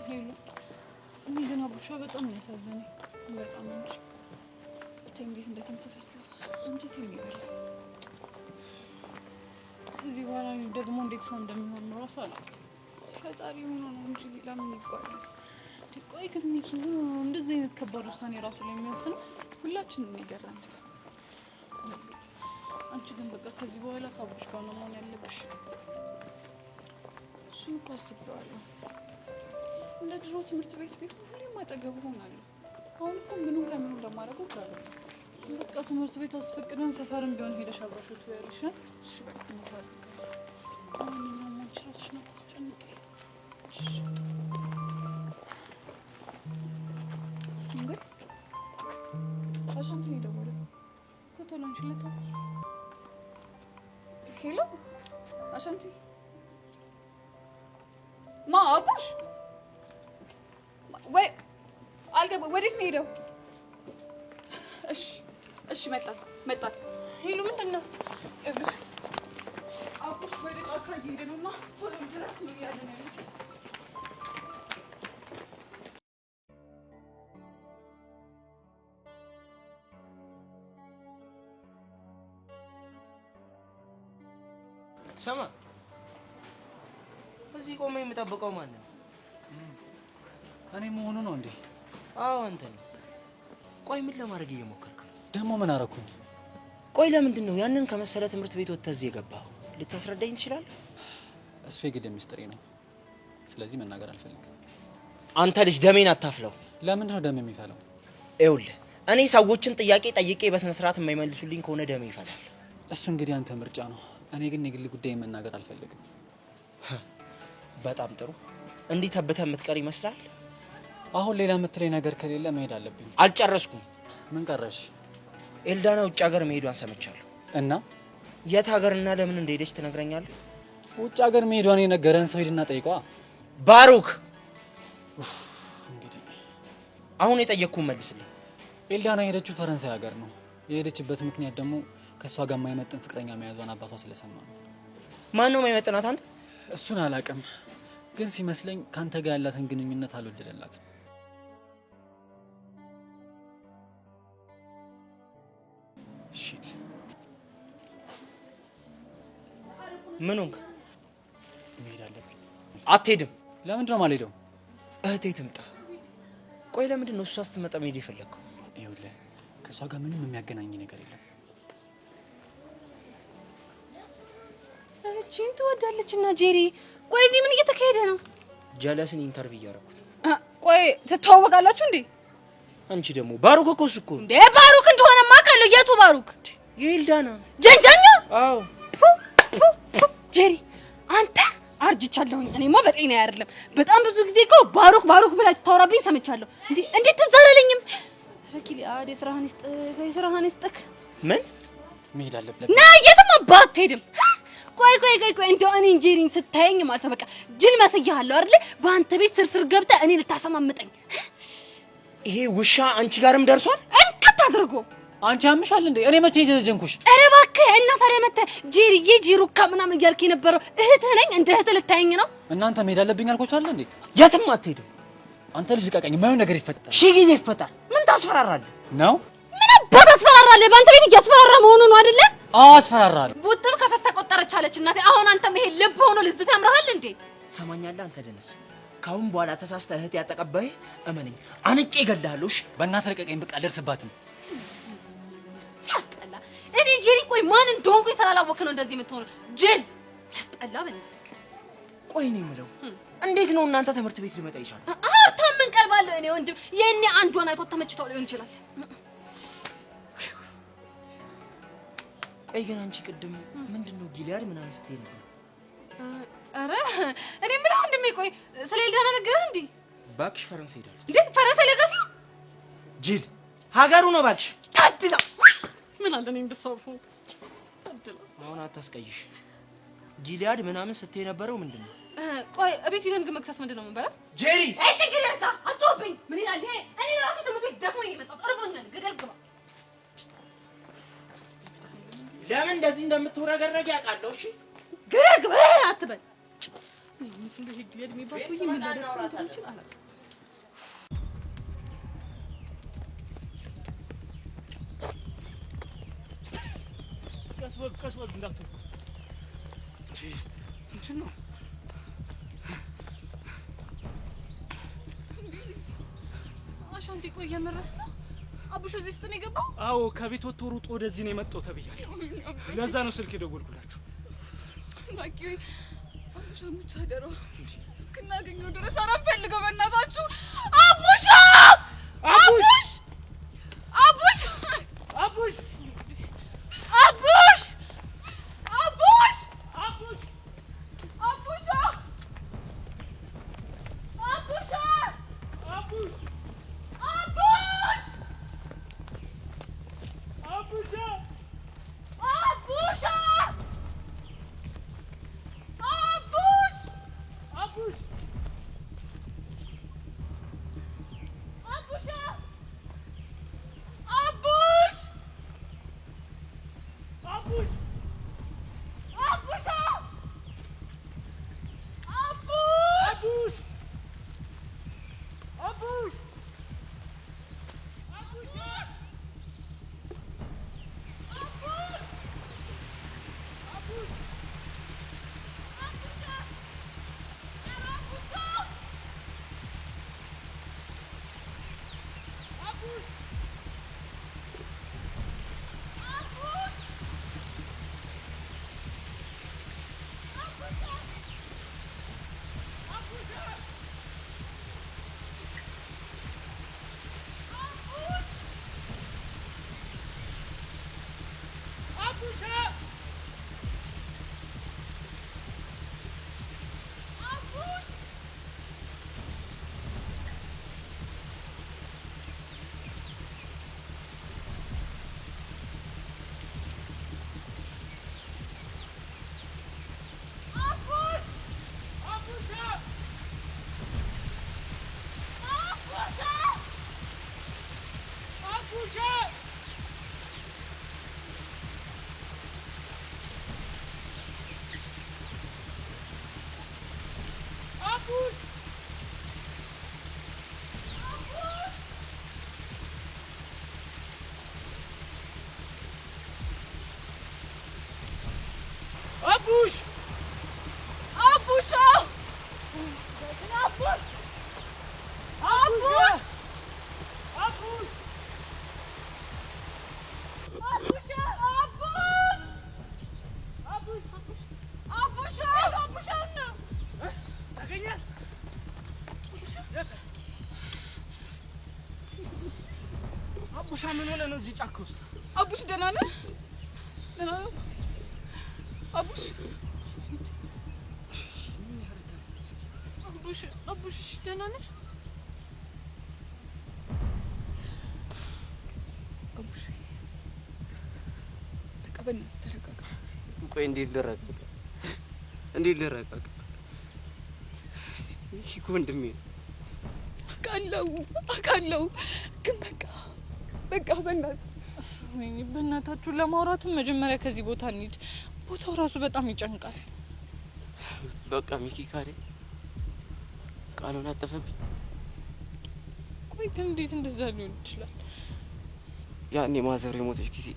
ሄሎ እኔ ግን አቡሻ በጣም ነው ያሳዘነኝ። በጣም እንጂ እንዴት እንደተንሰፈሰፈ አንጀቴን ይበላል። እዚህ በኋላ ደግሞ እንዴት ሰው እንደሚሆን ነው እራሱ አላውቅም። ፈጣሪ ሆኖ ነው እንጂ ሌላ ምን ይባላል? ቆይ ግን ሚኪ እንደዚህ አይነት ከባድ ውሳኔ ራሱ ላይ የሚወስነው ሁላችንም ይገርም። አንቺ ግን በቃ ከዚህ በኋላ ከአቡሽ ጋር ነው መሆን ያለብሽ። እሱን እኮ አስቤዋለሁ። እንደ ድሮ ትምህርት ቤት ቤት ሁሌም አጠገቡ ሆናለሁ። አሁን እኮ ምኑን ከምኑ ለማድረገው ግራ ገባኝ። በቃ ትምህርት ቤት አስፈቅደን ሰፈርም ቢሆን ሄደሽ አብረሽው ትበያለሽ። እሺ በቃ እንደዛ አድርጋለሁ። ማንኛውም አንቺ ራስሽን አታስጨንቂ። እንዴ አሻንቲ ደወለ። ፎቶ ላንቺለታ። ሄሎ አሻንቲ ማ አቡሽ ወይ አልገባ። ወዴት ነው ሄደው? እሺ እሺ መጣ። ሄሎ ምንድን ነው? አቡሽ ወደ ጫካ እየሄደ ነውና ቶሎ ድረስ ነው ያለ ነው። ሰማ እዚህ ቆመ የምጠብቀው ማን ነው? እኔ መሆኑ ነው እንዴ? አዎ አንተ ነህ። ቆይ ምን ለማድረግ እየሞከርክ ነው? ደግሞ ምን አደረኩኝ? ቆይ ለምንድን ነው ያንን ከመሰለ ትምህርት ቤት ወጥተህ እዚህ የገባኸው? ልታስረዳኝ ትችላለህ? እሱ የግድ ሚስጥሬ ነው። ስለዚህ መናገር አልፈልግም። አንተ ልጅ ደሜን አታፍለው። ለምንድን ነው ደም የሚፈለው? ይኸውልህ እኔ ሰዎችን ጥያቄ ጠይቄ በስነ ስርዓት የማይመልሱልኝ ከሆነ ደሜ ይፈላል። እሱ እንግዲህ አንተ ምርጫ ነው። እኔ ግን የግል ጉዳይ መናገር አልፈልግም። በጣም ጥሩ። እንዲህ ተብተህ የምትቀር ይመስላል? አሁን ሌላ የምትለኝ ነገር ከሌለ መሄድ አለብኝ። አልጨረስኩም። ምን ቀረሽ? ኤልዳና ውጭ ሀገር መሄዷን ሰምቻለሁ። እና የት ሀገርና ለምን እንደሄደች ትነግረኛለህ? ውጭ ሀገር መሄዷን የነገረን ሰው ሂድና ጠይቀዋ። ባሩክ እንግዲህ አሁን የጠየቅኩህን መልስልኝ። ኤልዳና የሄደችው ፈረንሳይ ሀገር ነው። የሄደችበት ምክንያት ደግሞ ከእሷ ጋር የማይመጥን ፍቅረኛ መያዟን አባቷ ስለሰማ ነው። ማን ነው የማይመጥናት? አንተ? እሱን አላውቅም፣ ግን ሲመስለኝ ከአንተ ጋር ያላትን ግንኙነት አልወደደላትም። ሺት ምን ሆንክ? መሄድ አለብኝ። አትሄድም። ለምንድን ነው የማልሄደው? እህቴ ትምጣ። ቆይ ለምንድን ነው እሷ ስትመጣ መሄድ የፈለግከው? ይኸውልህ ከእሷ ጋር ምንም የሚያገናኝ ነገር የለም። እቺን ትወዳለች እና ጄሪ። ቆይ እዚህ ምን እየተካሄደ ነው? ጀለስን ኢንተርቪው እያደረኩት። ቆይ ትተዋወቃላችሁ እንዴ? አንቺ ደግሞ ባሩክ እኮ እሱ እኮ እንዴ ባሩክ እንደሆነ ማውቃለሁ። የቱ ባሩክ? የኤልዳና ጀንጃኛ። አዎ ጄሪ አንተ አርጅቻለሁኝ። እኔማ በጤና አይደለም። በጣም ብዙ ጊዜ እኮ ባሩክ ብላ ታወራብኝ ሰምቻለሁ። እንዴት ትዝ አላለኝም? ረኪሊ አዴ ስራህን ይስጥክ። ምን መሄድ አለብኝ። ና የትም አትሄድም። ቆይ እንደው እኔ ጄሪን ስታየኝ ማለት በቃ ጅል መስያለሁ አይደል? በአንተ ቤት ስርስር ገብተህ እኔ ልታሰማምጠኝ። ይሄ ውሻ አንቺ ጋርም ደርሷል? እንከት አድርጎ አንቺ አምሻል እንዴ? እኔ መቼ ጀንኩሽ? ኧረ እባክህ እና ታዲያ መተህ ጄሩካ ምናምን እያልክ የነበረው እህትህ ነኝ እንደ እህትህ ልታየኝ ነው? እናንተ መሄድ አለብኝ አልኳችሁ አይደል እንዴ? የትም አትሄድም። አንተ ልጅ ልቀቀኝ። የማይሆን ነገር ይፈጠር። ሺህ ጊዜ ይፈጠር። ምን ታስፈራራለህ ነው? ምን አባት አስፈራራለህ? በአንተ ቤት እያስፈራራ መሆኑ ነው አይደለ? አዎ አስፈራራለሁ። ቡጥም ከፈስ ተቆጠረች አለች እናቴ። አሁን አንተም ይሄ ልብ ሆኖ ልዝት ያምርሃል እንዴ? ትሰማኛለህ? አንተ ደነስ ካሁን በኋላ ተሳስተህ እህት ያጠቀባይ እመነኝ አንቄ እገድልሃለሁ። እሺ በእናትህ ልቀቀኝ። በቃ አልደርስባትም። ሲያስጠላ። እኔ ጄሪ ቆይ ማን እንደሆንኩ ስላላወቅህ ነው እንደዚህ የምትሆነው? ጅል ሲያስጠላ። በእናትህ ቆይ ነው የምለው እንዴት ነው እናንተ ትምህርት ቤት ሊመጣ ይችላል? ሀብታም ምን ቀርባለሁ እኔ ወንድም። የኔ አንዷን አይቶ ተመችተው ሊሆን ይችላል። ቆይ ግን አንቺ ቅድም ምንድነው ጊሊያድ ምናምን ስትይ ነበር? አረ እኔ ምን ወንድሜ ቆይ ስለ ኤልዳና ነገርህ እንዴ? ባክሽ ፈረንሳይ ሄዳለች እንዴ? ፈረንሳይ ለጋሲ ጅል ሀገሩ ነው ባክሽ። ታድላ ምን አለ እኔ እንደሰውፉ ታድላ። አሁን አታስቀይሽ። ጊሊያድ ምናምን ስትይ የነበረው ምንድነው? ቆይ እቤት ሄደን ግን መክሰስ ምንድነው የምንበላው? ጄሪ እይ ትግረታ አትወብኝ። ምን ይላል ይሄ? እኔ ራሴ ትምህርት ቤት ደክሞኝ የመጣሁት እርቦኛል። ገደል ግባ። ለምን እንደዚህ እንደምትወረገረግ ያውቃለሁ። እሺ ገደል ግባ አትበል። ምስሉ ሄድ የድሜ ባሱ ይመላደርኩ ይችላል አላውቅም። ቀስበል እንዳትወጣ እንትን ነው አሻንቲ ቆይ የምርህ ነው? አቡሽ እዚህ ውስጥ ነው የገባው? አዎ ከቤት ወጥቶ ሩጦ ወደዚህ ነው የመጣው ተብያለሁ። ለዛ ነው ስልክ የደወልኩላችሁ። ባቂ አቡሽ አሙቻ ደሮ እስክናገኘው ድረስ አራፈልገው በእናታችሁ አቡሽ አቡሽ አቡሽ አቡሽ አቡሽ አቡሽ አቡሽ አቡሽ አቡሽ አቡሽ አቡሽ አቡሽ አቡሽ አቡሽ አቡሽ አቡሻ ምን ሆነ ነው እዚህ ጫካ ውስጥ? አቡሽ ደህና ነህ? ደህና ነህ? አቡሽ አቡሽ ደህና ነህ? አቡሽ በቃ በእናትህ ተረጋጋ። ቆይ እንዴት ልረጋጋ? ይሄ እኮ ወንድሜ ነው። አውቃለሁ ግን በቃ በእናታችሁ ለማውራትም መጀመሪያ ከዚህ ቦታ እንሂድ። ቦታው ራሱ በጣም ይጨንቃል። በቃ ሚኪ ካለ ቃሉን አጠፈብኝ። ቆይ ግን እንዴት እንደዛ ሊሆን ይችላል? ያኔ ማዘሩ የሞተች ጊዜ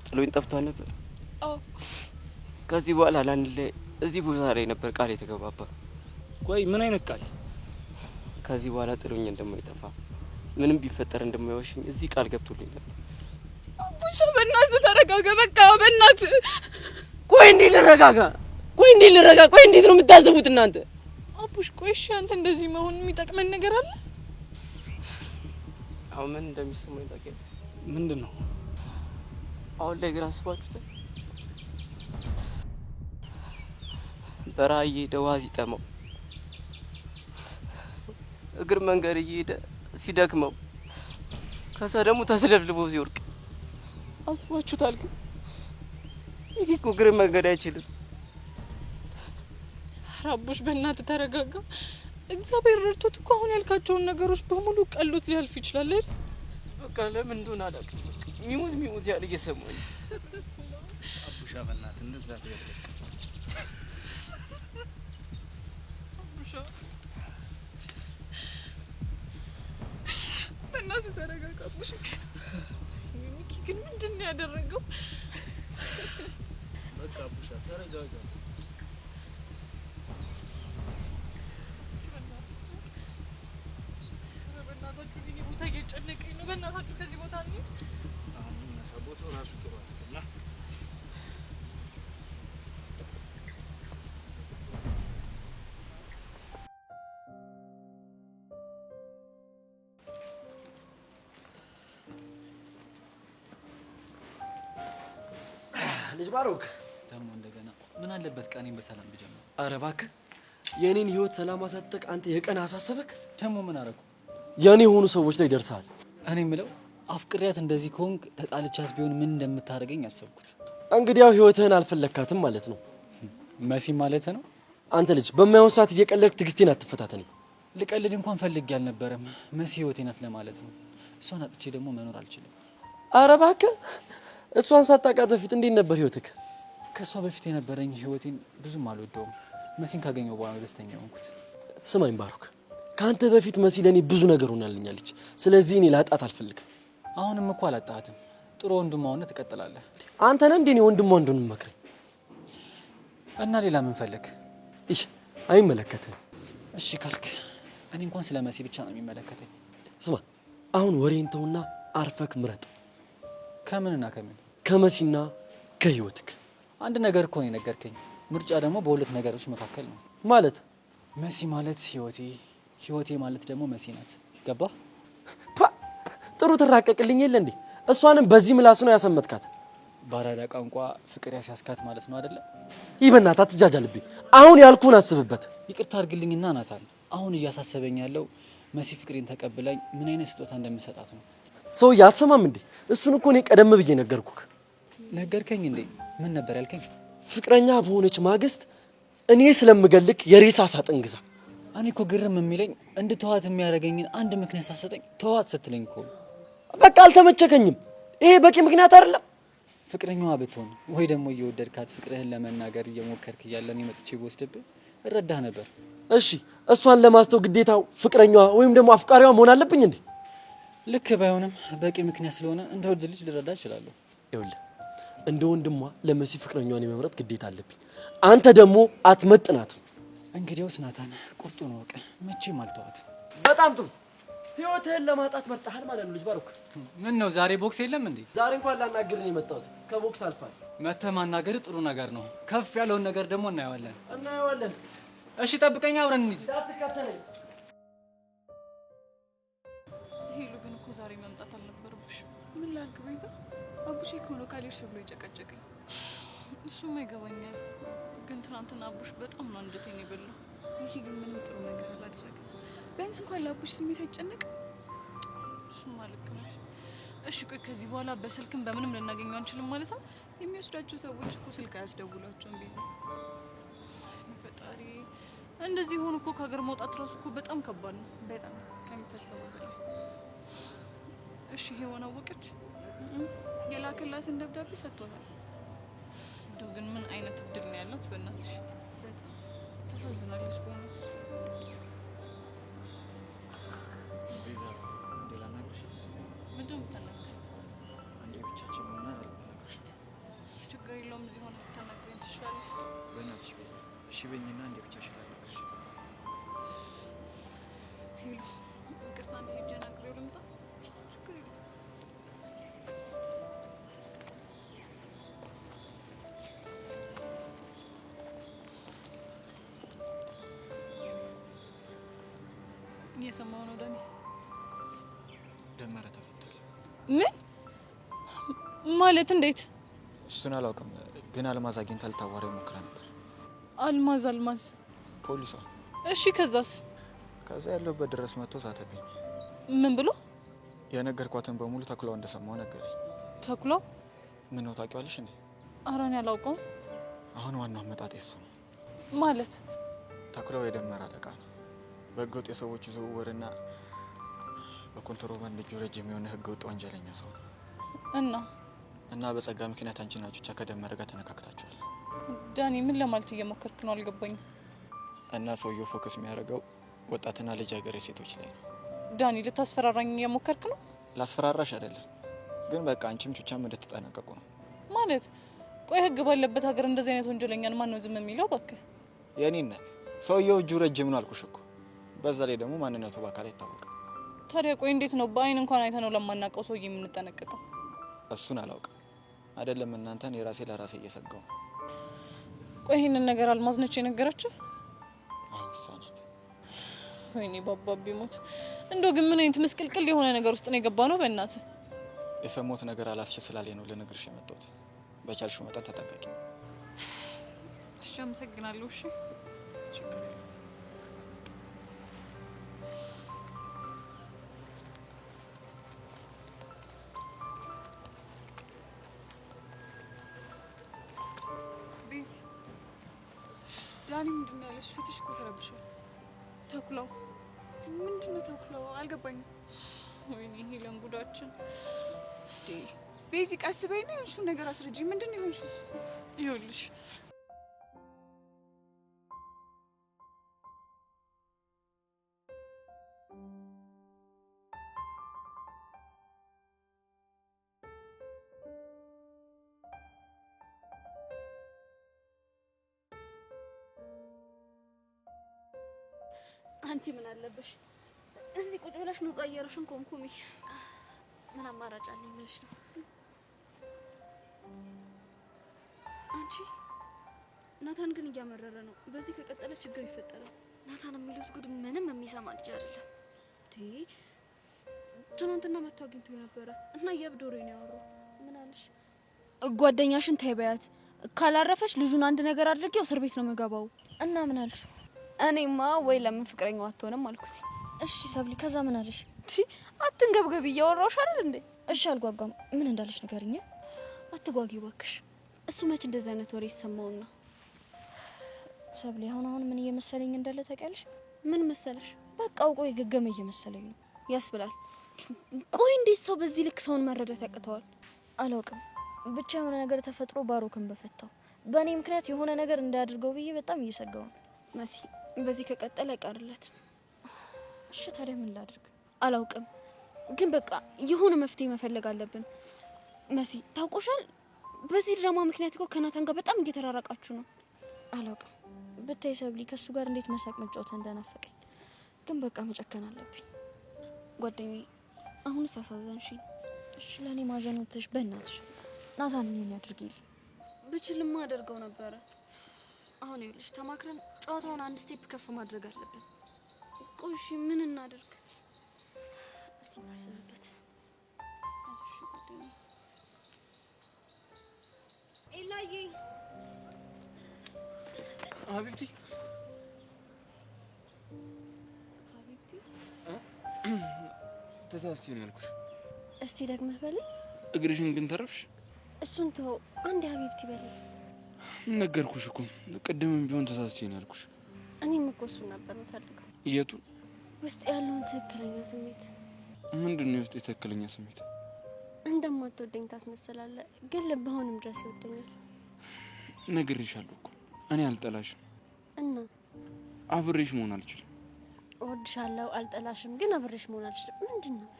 ጥሎኝ ጠፍቷል ነበር። አዎ ከዚህ በኋላ ላንለይ እዚህ ቦታ ላይ ነበር ቃል የተገባባ። ቆይ ምን አይነት ቃል? ከዚህ በኋላ ጥሎኝ እንደማይጠፋ ምንም ቢፈጠር እንደማይወሽኝ እዚህ ቃል ገብቶልኝ ነበር። አቡሽ በእናትህ ተረጋጋ። በቃ በእናትህ ቆይ እንዴት ልረጋጋ? ቆይ እንዴት ነው የምታስቡት እናንተ? አቡሽ ቆይ እሺ አንተ እንደዚህ መሆን የሚጠቅመን ነገር አለ? አሁን ምን እንደሚሰማኝ ታውቂያለሽ? ምንድን ነው? አሁን ላይ ግራ አስባችሁታል? በረሃ እየሄደ ውሃ ሲጠማው እግር መንገድ እየሄደ ሲደክመው ከዛ ደግሞ ተስለፍልፎ ሲወርቅ አስባችሁታል? ግን ይሄ እኮ እግር መንገድ አይችልም። አቡሽ በእናትህ ተረጋጋ። እግዚአብሔር ረድቶት እኮ አሁን ያልካቸውን ነገሮች በሙሉ ቀሎት ሊያልፍ ይችላል አይደል? በቃ ለምን እንደሆነ አላውቅም። ሚሙት ያለ እየሰማኝ አቡሻ በእናትህ እንደዛ ትበል። በእናትህ ተረጋጋ አቡሽ። ሚኪ ግን ምንድን ነው ያደረገው? በቃ አቡሻ ተረጋጋ። በእናታችሁ ግን ቦታ እየጨነቀኝ ነው። በእናታችሁ ከዚህ ቦታ እንሂድ። አሁን ቦታው ራሱ ጥሩ አይደለም። ልጅ ባሮክ ደግሞ እንደገና ምን አለበት ቀኔን በሰላም ብጀምር? ኧረ እባክህ የኔን ህይወት ሰላም አሳጠቅ አንተ የቀን አሳሰበክ? ደግሞ ምን አደረኩ? የኔ የሆኑ ሰዎች ላይ ደርሰሃል። እኔ የምለው አፍቅሪያት እንደዚህ ከሆንክ ተጣልቻት ቢሆን ምን እንደምታደርገኝ አሰብኩት። እንግዲያው ህይወትህን አልፈለካትም ማለት ነው። መሲ ማለት ነው። አንተ ልጅ በማይሆን ሰዓት እየቀለድክ ትዕግስቴን አትፈታተኝ። ልቀልድ እንኳን ፈልጌ አልነበረም። መሲ ህይወቴ ናት ለማለት ነው። እሷን አጥቼ ደግሞ መኖር አልችልም። ኧረ እባክህ እሷን ሳታውቃት በፊት እንዴት ነበር ህይወትክ? ከእሷ በፊት የነበረኝ ህይወቴን ብዙም አልወደውም። መሲን ካገኘው በኋላ ደስተኛ ሆንኩት። ስማኝ ባሮክ፣ ከአንተ በፊት መሲ ለእኔ ብዙ ነገር ሆናልኛለች። ስለዚህ እኔ ላጣት አልፈልግም። አሁንም እኮ አላጣሃትም። ጥሩ ወንድማውነት ትቀጥላለህ። አንተ ነህ እንዴ እኔ ወንድሟ እንደሆነ መክረኝ? እና ሌላ ምን ፈለግ? እሺ አይመለከትህም። እሺ ካልክ እኔ እንኳን ስለ መሲ ብቻ ነው የሚመለከተኝ። ስማ አሁን ወሬን ተውና አርፈክ ምረጥ። ከምንና ከምን? ከመሲና ከህይወትክ። አንድ ነገር እኮ ነው የነገርከኝ። ምርጫ ደግሞ በሁለት ነገሮች መካከል ነው ማለት። መሲ ማለት ህይወቴ፣ ህይወቴ ማለት ደግሞ መሲ ናት። ገባ? ጥሩ ትራቀቅልኝ የለ እንዴ? እሷንም በዚህ ምላስ ነው ያሰመጥካት። ባራዳ ቋንቋ ፍቅር ያስያዝካት ማለት ነው አይደለ? ይህ በእናትህ አትጃጃልብኝ። አሁን ያልኩህን አስብበት። ይቅርታ አድርግልኝና ናታን፣ አሁን እያሳሰበኝ ያለው መሲ ፍቅሬን ተቀብላኝ ምን አይነት ስጦታ እንደምሰጣት ነው። ሰውዬ አትሰማም እንዴ? እሱን እኮ እኔ ቀደም ብዬ ነገርኩህ። ነገርከኝ እንዴ? ምን ነበር ያልከኝ? ፍቅረኛ በሆነች ማግስት እኔ ስለምገልክ የሬሳ ሳጥን ግዛ። እኔ እኮ ግርም የሚለኝ እንድተዋት የሚያደርገኝን አንድ ምክንያት ሳሰጠኝ ተዋት ስትለኝ እኮ በቃ አልተመቸከኝም። ይሄ በቂ ምክንያት አይደለም። ፍቅረኛዋ ብትሆን ወይ ደግሞ እየወደድካት ፍቅርህን ለመናገር እየሞከርክ እያለን መጥቼ ወስድብህ እረዳህ ነበር። እሺ እሷን ለማስተው ግዴታው ፍቅረኛዋ ወይም ደግሞ አፍቃሪዋ መሆን አለብኝ እንዴ? ልክ ባይሆንም በቂ ምክንያት ስለሆነ እንደ ወድ ልጅ ልረዳ እችላለሁ። ይኸውልህ እንደ ወንድሟ ለመሲ ፍቅረኛዋን የመምረጥ ግዴታ አለብኝ። አንተ ደግሞ አትመጥናትም። እንግዲያውስ ናታን ቁርጡን ወቅ መቼም አልተዋት። በጣም ጥሩ። ህይወትህን ለማጣት መርጠሃል ማለት ነው ልጅ ባሮክ። ምን ነው ዛሬ ቦክስ የለም እንዴ? ዛሬ እንኳን ላናግርህ ነው የመጣሁት። ከቦክስ አልፋል። መተህ ማናገር ጥሩ ነገር ነው። ከፍ ያለውን ነገር ደግሞ እናየዋለን። እናየዋለን። እሺ ጠብቀኛ፣ አብረን እንሂድ። እንዳትከተለኝ። ሄሉ ግን እኮ ዛሬ መምጣት አልነበረብሽ። ምን ላድርግ ቤዛ? አቡሽ እኮ ነው ካልሄድሽ ብሎ የጨቀጨቀኝ። እሱማ ይገባኛል፣ ግን ትናንትና አቡሽ በጣም ነው አንጀቴን የበላው። ይሄ ግን ምንም ጥሩ ነገር አላደረገም። ቢያንስ እንኳን ለአቡሽ ስሜት አይጨነቅም። እሱማ ልክ ነሽ። እሺ ቆይ ከዚህ በኋላ በስልክም በምንም ልናገኘው አንችልም ማለት ነው? የሚወስዳቸው ሰዎች እኮ ስልክ አያስደውላቸውም ቤዛ። ፈጣሪ እንደዚህ ሆኖ እኮ ከሀገር መውጣት ራሱ እኮ በጣም ከባድ ነው። በጣም ከሚታሰበው በላይ። እሺ ሄዋን አወቀች? የላከላትን ደብዳቤ ሰጥቷታል። እንደው ግን ምን አይነት እድል ነው ያላት በእናትሽ። በጣም ታሳዝናለች በእውነት። ቤዛ አንዴ ላናግርሽ። ምንድን ነው የምታናግረኝ? አንዴ ብቻችን ሆነ ላናግርሽ። ችግር የለውም፣ እዚህ ሆነ ልታናግረኝ ትችላለህ። በእናትሽ ቤዛ እሺ በይኝና አንዴ ብቻሽን ላናግርሽ። ሄሎ ይቅርታ፣ አንዴ ሄጄ አናግሬው ልምጣ። ችግር የለውም። እየሰማሁ ነው ዳኒ። ደመረ ተፈቷል። ምን ማለት? እንዴት? እሱን አላውቅም፣ ግን አልማዝ አግኝታ ልታዋራው ሞክራ ነበር። አልማዝ? አልማዝ ፖሊሷ። እሺ ከዛስ? ከዛ ያለበት ድረስ መጥቶ ሳተብኝ። ምን ብሎ? የነገርኳትን በሙሉ ተኩላው እንደሰማው ነገረኝ። ተኩላው? ምን ነው ታውቂዋለሽ እንዴ? ኧረ እኔ አላውቀውም። አሁን ዋናው አመጣጤ እሱ ነው። ማለት? ተኩላው የደመረ አለቃ ነው። በህገወጥ የሰዎች ዝውውርና በኮንትሮባንድ እጁ ረጅም የሆነ ህገወጥ ወንጀለኛ ሰው እና በጸጋ ምክንያት አንቺና ቹቻ ከደመረ ጋር ተነካክታችኋል። ዳኒ ምን ለማለት እየሞከርክ ነው? አልገባኝም። እና ሰውየው ፎከስ የሚያደርገው ወጣትና ልጃገረድ ሴቶች ላይ ነው። ዳኒ ልታስፈራራኝ እየሞከርክ ነው? ላስፈራራሽ አይደለም፣ ግን በቃ አንቺም ቹቻም እንድትጠነቀቁ ነው ማለት። ቆይ ህግ ባለበት ሀገር እንደዚህ አይነት ወንጀለኛን ማን ነው ዝም የሚለው? እባክህ የኔነት ሰውየው እጁ ረጅም ነው አልኩሽ እኮ። በዛ ላይ ደግሞ ማንነቱ በአካል አይታወቅም። ታዲያ ቆይ እንዴት ነው በአይን እንኳን አይተነው ለማናውቀው ሰውዬ የምንጠነቀቀው? እሱን አላውቅም። አይደለም እናንተን የራሴ ለራሴ እየሰጋው። ቆይ ይሄንን ነገር አልማዝ ነች የነገረችው? አዎ እሷ ናት። ወይኔ ባባቢ ሞት። እንደው ግን ምን አይነት ምስቅልቅል የሆነ ነገር ውስጥ ነው የገባ ነው? በእናትህ የሰሞት ነገር አላስችል ስላለኝ ነው ልነግርሽ የመጣሁት። በቻልሽው መጠን ተጠንቀቂ። እሺ አመሰግናለሁ። እሺ ችግር የለም። ዳኒ ምንድን ነው ያለሽ? ፊትሽ እኮ ተረብሿል። ተኩላው ምንድን ነው? ተኩላው አልገባኝም። ወይኔ ሄለን ጉዳችን። ቤዚ ቀስ በይና የሆንሽውን ነገር አስረጂ። ምንድን ነው የሆንሽው? ይኸውልሽ አንቺ ምን አለብሽ እዚህ ቁጭ ብለሽ ንጹህ አየርሽን ኮምኩሚ። ምን አማራጭ አለኝ ብለሽ ነው? አንቺ ናታን ግን እያመረረ ነው። በዚህ ከቀጠለ ችግር ይፈጠራል። ናታን የሚሉት ጉድ ምንም የሚሰማ ልጅ አይደለም። ትናንትና መጥቶ አግኝቶኝ ነበረ እና የእብድ ወሬ ነው ያወራው። ምን አለሽ? ጓደኛሽን ተይ በያት፣ ካላረፈች ልጁን አንድ ነገር አድርጌው እስር ቤት ነው የምገባው። እና ምን አልሽ? እኔማ ወይ ለምን ፍቅረኛው አትሆንም አልኩት። እሺ ሰብሊ፣ ከዛ ምን አለሽ? አትንገብገቢ፣ እያወራሁሽ አይደል እንዴ? እሺ አልጓጓም። ምን እንዳለሽ ንገሪኝ። አትጓጊ እባክሽ። እሱ መች እንደዚህ አይነት ወሬ ይሰማውና? ሰብሊ፣ አሁን ምን እየመሰለኝ እንዳለ ታውቂያለሽ? ምን መሰለሽ? በቃ አውቆ የገገመ እየመሰለኝ ነው ያስብላል። ቆይ እንዴት ሰው በዚህ ልክ ሰውን መረዳት ያቅተዋል? አላውቅም፣ ብቻ የሆነ ነገር ተፈጥሮ ባሮክን በፈታው። በእኔ ምክንያት የሆነ ነገር እንዳያደርገው ብዬ በጣም እየሰጋው ነው። መሲ፣ በዚህ ከቀጠለ አይቀርለትም። እሺ ታዲያ ምን ላድርግ? አላውቅም፣ ግን በቃ የሆነ መፍትሄ መፈለግ አለብን። መሲ ታውቆሻል፣ በዚህ ድራማ ምክንያት እኮ ከናታን ጋር በጣም እየተራራቃችሁ ነው። አላውቅም፣ ብታይ ሰብሊ ከሱ ጋር እንዴት መሳቅ መጫወት እንደናፈቀኝ። ግን በቃ መጨከን አለብኝ። ጓደኛዬ አሁንስ አሳዘንሽኝ። እሺ ለእኔ ማዘን ወጥተሽ በእናትሽ ናታን ምን ያድርግልኝ? ብችልማ አደርገው ነበረ። አሁን ይኸውልሽ ተማክረን ጨዋታውን አንድ ስቴፕ ከፍ ማድረግ አለብን። ቆይ እሺ ምን እናድርግ? እስቲ እናስብበት። አይዞሽ ጓደኛዬ። ኤላዬ ሀቢብቲ ተሳስቼ ነው ያልኩሽ። እስቲ ደግመህ በለኝ። እግርሽን ግን ተረፍሽ። እሱን ተው፣ አንድ ሀቢብቲ በለኝ። ነገርኩሽ እኮ ቅድምም ቢሆን ተሳስቼ ነው ያልኩሽ። እኔም እኮ እሱን ነበር የምፈልገው። የቱን? ውስጥ ያለውን ትክክለኛ ስሜት። ምንድን ነው የውስጥ የትክክለኛ ስሜት? እንደማትወደኝ ታስመስላለህ፣ ግን ልብ አሁንም ድረስ ይወደኛል። ነግሬሻለሁ እኮ እኔ አልጠላሽም እና አብሬሽ መሆን አልችልም። እወድሻለሁ፣ አልጠላሽም፣ ግን አብሬሽ መሆን አልችልም። ምንድን ነው?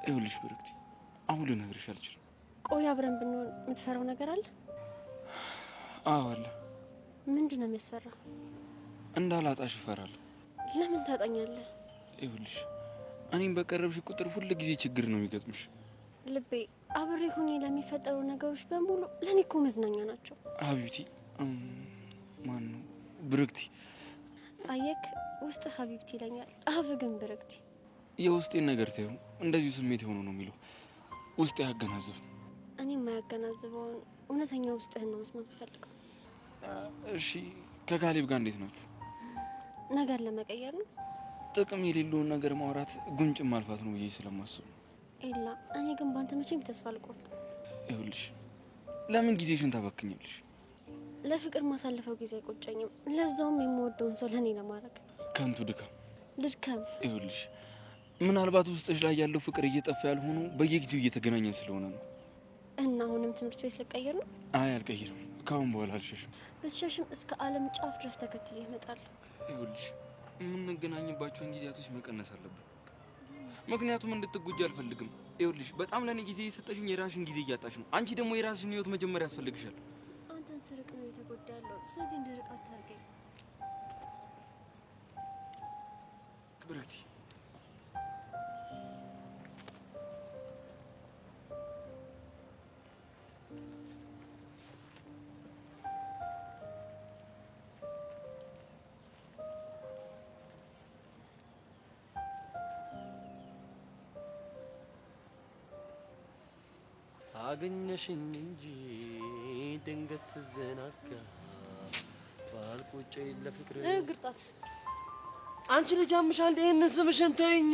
ይኸውልሽ ብርክቲ፣ አሁን ልነግርሽ አልችልም። ቆይ አብረን ብንሆን የምትፈራው ነገር አለ? አዎ አለ። ምንድን ነው የሚያስፈራ? እንዳላጣሽ እፈራለሁ። ለምን ታጣኛለህ? ይኸውልሽ እኔም በቀረብሽ ቁጥር ሁሉ ጊዜ ችግር ነው የሚገጥምሽ። ልቤ አብሬ ሆኜ ለሚፈጠሩ ነገሮች በሙሉ ለኔ እኮ መዝናኛ ናቸው። ሀቢብቲ ማን ነው? ብርክቲ። አየክ፣ ውስጥ ሀቢብቲ ይለኛል፣ አፍ ግን ብርክቲ። የውስጤን ነገር ተይው፣ እንደዚሁ ስሜት የሆነ ነው የሚለው። ውስጤ ያገናዘብ። እኔ የማያገናዝበውን እውነተኛ ውስጥህን ነው መስማት ፈልገው። እሺ ከካሌብ ጋር እንዴት ናችሁ? ነገር ለመቀየር ነው። ጥቅም የሌለውን ነገር ማውራት ጉንጭ ማልፋት ነው ብዬ ስለማስብ ነው። ኤላ፣ እኔ ግን ባንተ መቼም ተስፋ አልቆርጥም። ይኸውልሽ ለምን ጊዜሽን ታባክኛለሽ? ለፍቅር ማሳለፈው ጊዜ አይቆጨኝም፣ ለዛውም የምወደውን ሰው ለእኔ ለማድረግ። ከንቱ ድካም። ልድከም? ይኸውልሽ ምናልባት ውስጥሽ ላይ ያለው ፍቅር እየጠፋ ያልሆነው በየጊዜው እየተገናኘን ስለሆነ ነው። እና አሁንም ትምህርት ቤት ልቀይር ነው? አይ አልቀይርም። ከአሁን በኋላ አልሸሽም። ብትሸሽም እስከ ዓለም ጫፍ ድረስ ተከትዬ እመጣለሁ። ይኸውልሽ የምንገናኝባቸውን ጊዜያቶች መቀነስ አለብን። ምክንያቱም እንድትጎጂ አልፈልግም። ይኸውልሽ በጣም ለኔ ጊዜ የሰጠሽኝ የራስሽን ጊዜ እያጣሽ ነው። አንቺ ደግሞ የራስሽን ህይወት መጀመር ያስፈልግሻል። አንተን ስርቅ ነው የተጎዳለው። ስለዚህ እንድርቅ አታርገኝ ብርክቲ። አገኘሽኝ እንጂ ድንገት ስዘናጋ ባልቆጨ ለፍቅር ግርጣት አንቺ ልጅ አምሻል። ይሄን ስምሽን ተይኝ።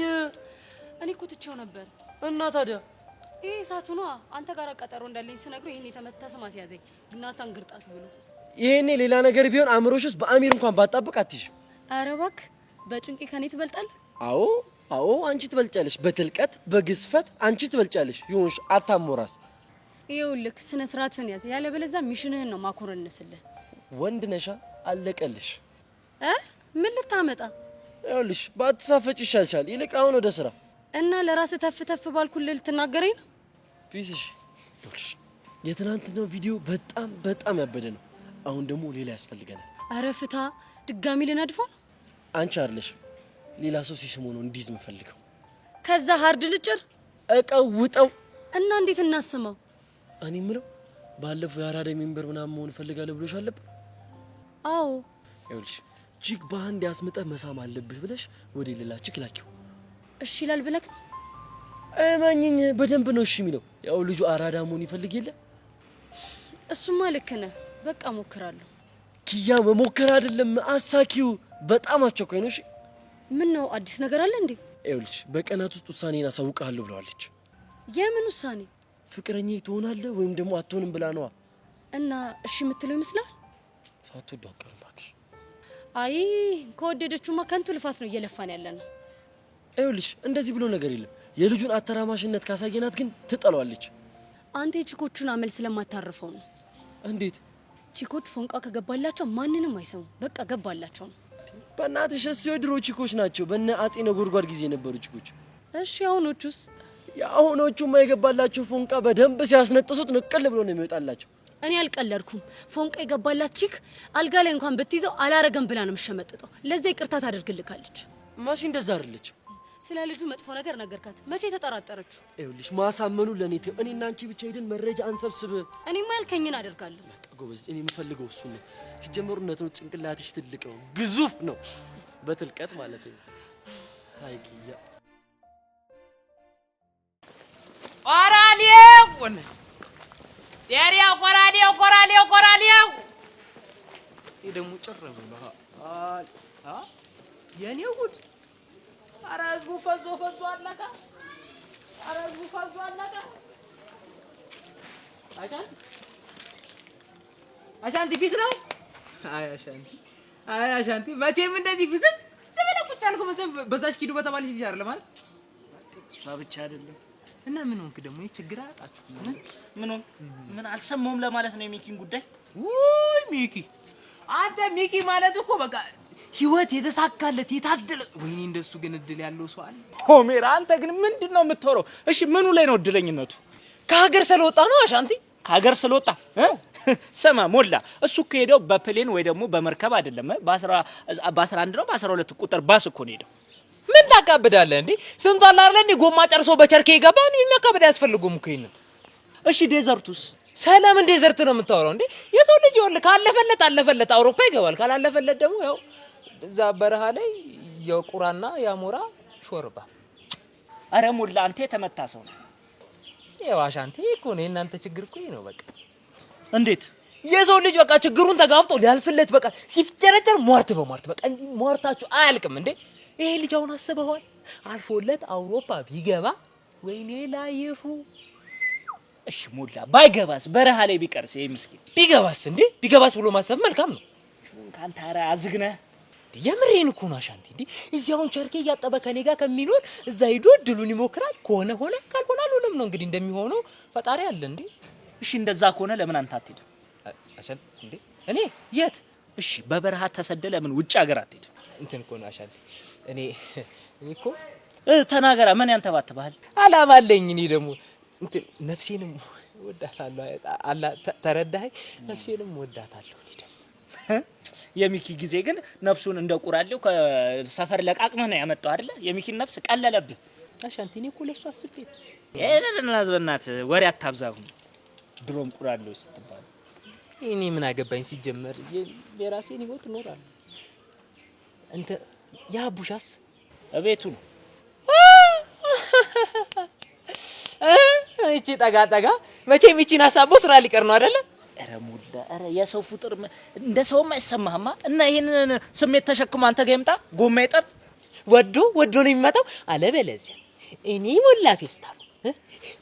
እኔ እኮ ትቼው ነበር። እና ታዲያ ይሄ እሳቱ ነዋ። አንተ ጋር ቀጠሮ እንዳለኝ ስነግረው ይሄን የተመታ ስም አስያዘኝ። ግናታን ግርጣት ብሎ ይሄኔ ሌላ ነገር ቢሆን አእምሮሽ ውስጥ በአሚር እንኳን ባጣብቅ አትይሽም። ኧረ እባክህ በጭንቄ ከኔ ትበልጣለህ። አዎ አንቺ ትበልጫለሽ። በትልቀት በግዝፈት አንቺ ትበልጫለሽ። ይሁንሽ አታሞራስ። ይኸውልህ ስነ ስርዓትህን ያዝ፣ ያለበለዚያ ሚሽንህን ነው ማኮረንስልህ። ወንድ ነሻ አለቀልሽ። ምን ልታመጣ? ይኸውልሽ ባትሳፈጭ ይሻልሻል። ይልቅ አሁን ወደ ስራ እና ለራስህ ተፍ ተፍ ባልኩልህ ልትናገረኝ ነው? ፒስሽ ይኸውልሽ የትናንትናው ቪዲዮ በጣም ያበደ ነው። አሁን ደግሞ ሌላ ያስፈልገናል። ኧረ ፍታ፣ ድጋሚ ልነድፈው ነው? አንቺ አይደለሽ ሌላ ሰው ሲስሙ ነው እንዲዝ የምፈልገው። ከዛ ሀርድ ልጭር እቀውጠው እና እንዴት እናስመው? እኔ የምለው ባለፈው የአራዳ ሜምበር ምናምን መሆን እፈልጋለሁ ብሎሽ አልነበር? አዎ። ይኸውልሽ ቺክ በአንድ ያስመጠህ መሳም አለብሽ ብለሽ ወደ ሌላ ቺክ ላኪው። እሺ ይላል ብለክ ነው? እመኝኝ በደንብ ነው እሺ የሚለው። ያው ልጁ አራዳ መሆን ይፈልግ የለ። እሱማ ልክ ነህ። በቃ ሞክራለሁ። ኪያ መሞከር አይደለም አሳኪው። በጣም አስቸኳይ ነው። እሺ ምን ነው አዲስ ነገር አለ እንዴ? ይኸውልሽ በቀናት ውስጥ ውሳኔን አሳውቅሃለሁ ብለዋለች። የምን ውሳኔ? ፍቅረኛ ትሆናለህ ወይም ደግሞ አትሆንም ብላ ነዋ። እና እሺ የምትለው ይመስላል? ሳትወዱ አቀርም እባክሽ። አይ ከወደደችውማ ከንቱ ልፋት ነው እየለፋን ያለ ነው። ይኸውልሽ እንደዚህ ብሎ ነገር የለም። የልጁን አተራማሽነት ካሳየናት ግን ትጠለዋለች። አንተ የቺኮቹን አመል ስለማታርፈው ነው። እንዴት? ቺኮች ፎንቃ ከገባላቸው ማንንም አይሰሙ። በቃ ገባላቸው ነው። በእናትሽ እሱ የድሮ ቺኮች ናቸው። በእነ አጼ ነጎድጓድ ጊዜ የነበሩ ቺኮች። እሺ አሁኖቹስ? የአሁኖቹማ የገባላቸው ፎንቃ በደንብ ሲያስነጥሱት ንቅል ብሎ ነው የሚወጣላቸው። እኔ አልቀለድኩም። ፎንቃ የገባላት ቺክ አልጋ ላይ እንኳን ብትይዘው አላረገም ብላ ነው የምትሸመጥጠው። ለዛ ይቅርታ ታደርግልካለች። ማሲ እንደዛ አይደለችም። ስለ ልጁ መጥፎ ነገር ነገርካት። መቼ ተጠራጠረችው? ይኸውልሽ ማሳመኑ ለኔ ተው። እኔና አንቺ ብቻ ሄደን መረጃ አንሰብስብ። እኔማ ያልከኝን አደርጋለሁ። በቃ ጎበዝ። እኔ የምፈልገው እሱ ነው። ሲጀመሩነት ነው። ጭንቅላትሽ ትልቅ ነው፣ ግዙፍ ነው፣ በትልቀት ማለት ነው። አይኪያ ቆራሌው ዴሪያው ቆራሌው ይሄ ደግሞ ጭር ብሎ የኔው ጉድ! ኧረ ህዝቡ ፈዞ አለቀ! አሻንቲ ፒስ ነው። አይ አሻንቲ መቼም እንደዚህ ፍዝዝ ዘበለ ቁጭ አልኩ። በዛች ኪዱ በተባለች ልጅ አይደለም ማለት እሷ ብቻ አይደለም። እና ምን ሆንክ ደግሞ? ይሄ ችግር አጣችሁ። ምን አልሰማሁም ለማለት ነው የሚኪን ጉዳይ። ውይ ሚኪ፣ አንተ ሚኪ ማለት እኮ በቃ ህይወት የተሳካለት የታደለ። ወይኔ እንደሱ ግን እድል ያለው ሰው አለ? ሆሜራ አንተ ግን ምንድነው የምትወረው? እሺ ምኑ ላይ ነው እድለኝነቱ? ከሀገር ስለወጣ ነው አሻንቲ። ከሀገር ስለወጣ ስማ ሞላ፣ እሱ እኮ ሄደው በፕሌን ወይ ደግሞ በመርከብ አይደለም። በ11 ነው በ12 ቁጥር ባስ እኮ ነው ሄደው። ምን ታካብዳለህ እንዴ? ስንቱ አለ አይደል እንዴ ጎማ ጨርሶ በቸርኬ ይገባ ነው። የሚያካብድ አያስፈልጉም እኮ ይሄንን። እሺ ዴዘርቱስ? ሰላም ዴዘርት ነው የምታወራው እንዴ? የሰው ልጅ ይኸውልህ ካለፈለት አውሮፓ ይገባል። ካላለፈለት ደግሞ ያው እዛ በረሃ ላይ የቁራና የአሞራ ሾርባ። አረ ሞላ አንተ የተመታ ሰው ነው። ያው አሻንቲ እኮ ነው የእናንተ ችግር እኮ ነው። በቃ እንዴት የሰው ልጅ በቃ ችግሩን ተጋፍጦ ሊያልፍለት በቃ ሲፍጨረጨር ሟርት በሟርት በቃ እንዲህ ሟርታችሁ አያልቅም እንዴ? ይሄ ልጅ አሁን አስበዋል? አልፎለት አውሮፓ ቢገባ ወይኔ ላይፉ። እሺ ሞላ ባይገባስ? በረሃ ላይ ቢቀርስ? ይሄ ምስኪን ቢገባስ? እንዴ ቢገባስ ብሎ ማሰብ መልካም ነው። ካንተ አረ አዝግነህ የምሬን እኮ ነው አሻንቲ። እንዴ እዚህ አሁን ቸርኬ እያጠበ ከኔ ጋር ከሚኖር እዛ ሄዶ እድሉን ይሞክራል። ከሆነ ሆነ፣ ካልሆነ አልሆነም ነው እንግዲህ። እንደሚሆነው ፈጣሪ አለ እንዴ። እሺ እንደዛ ከሆነ ለምን አንተ አትሄድም? አሻን እንዴ እኔ የት? እሺ በበረሃ ተሰደለ ለምን ውጭ ሀገር አትሄድም? እንትን እኮ ነው አሻንቲ። እኔ እኮ ተናገራ። ምን ያንተባትባል? አላማ አለኝ። እኔ ደግሞ እንትን ነፍሴንም ወዳታለሁ። አላ ተረዳኸኝ? ነፍሴንም ወዳታለሁ። እኔ ደግሞ የሚኪ ጊዜ ግን ነፍሱን እንደ ቁራሌው ከሰፈር ለቃቅመህ ነው ያመጣው አይደለ? የሚኪን ነፍስ ቀለለብህ አሻንቲ። እኔ እኮ ለሱ አስቤ ይሄንን በእናትህ ወሬ አታብዛሁ። ድሮም ቁራሌው ስትባል እኔ ምን አገባኝ? ሲጀመር የራሴን ህይወት እኖራለሁ። እንተ ያቡሻስ እቤቱ ነው። እቺ ጠጋ መቼም እቺን አሳቦ ስራ ሊቀር ነው አይደለ? ኧረ ሙላ፣ ኧረ የሰው ፍጡር እንደ ሰውም አይሰማህማ። እና ይሄንን ስሜት ተሸክሞ አንተ ጋር ይምጣ ጎማ ይጠብ። ወዶ ነው የሚመጣው። አለበለዚያ እኔ ሞላ ፌስታሉ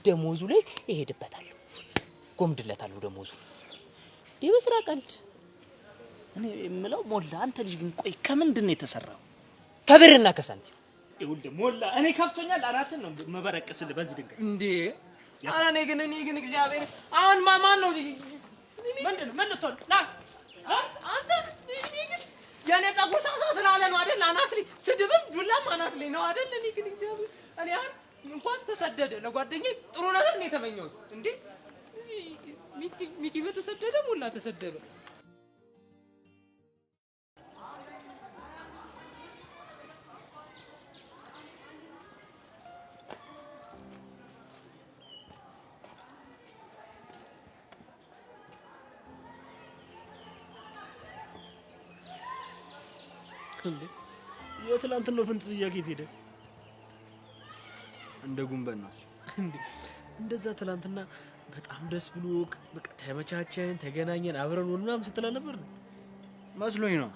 ደሞዙ ላይ እሄድበታለሁ፣ ጎምድለታለሁ ደሞዙ። በስራ ቀልድ እኔ የምለው ሞላ፣ አንተ ልጅ ግን ቆይ ከምንድን ነው የተሰራው? ከብርና ከሳንቲም። ይኸውልህ ሞላ፣ እኔ ከፍቶኛል። አራትን ነው መበረቅስልህ በዚህ ድንጋይ እንዴ! ኧረ እኔ ግን እግዚአብሔር አሁን ማን ነው ምንድን ነው ምን ልትሆን ና አንተ? ግን የኔ ፀጉር ሳሳ ስላለ ነው አይደል? አናት ላይ ስድብም ዱላም አናት ላይ ነው አይደል? እኔ ግን እግዚአብሔር እኔ አሁን እንኳን ተሰደደ ለጓደኛዬ ጥሩ ነገር ነው የተመኘሁት። እንዴ ሚኪ በተሰደደ ሞላ ተሰደደ። እንዴ የትላንትናው ፍንጥዝያ ከየት ሄደ? እንደ ጉንበን ነው እንዴ እንደዛ ትላንትና በጣም ደስ ብሎ በቃ ተመቻቸን፣ ተገናኘን፣ አብረን ምናምን ስትላ ነበር መስሎኝ ነው።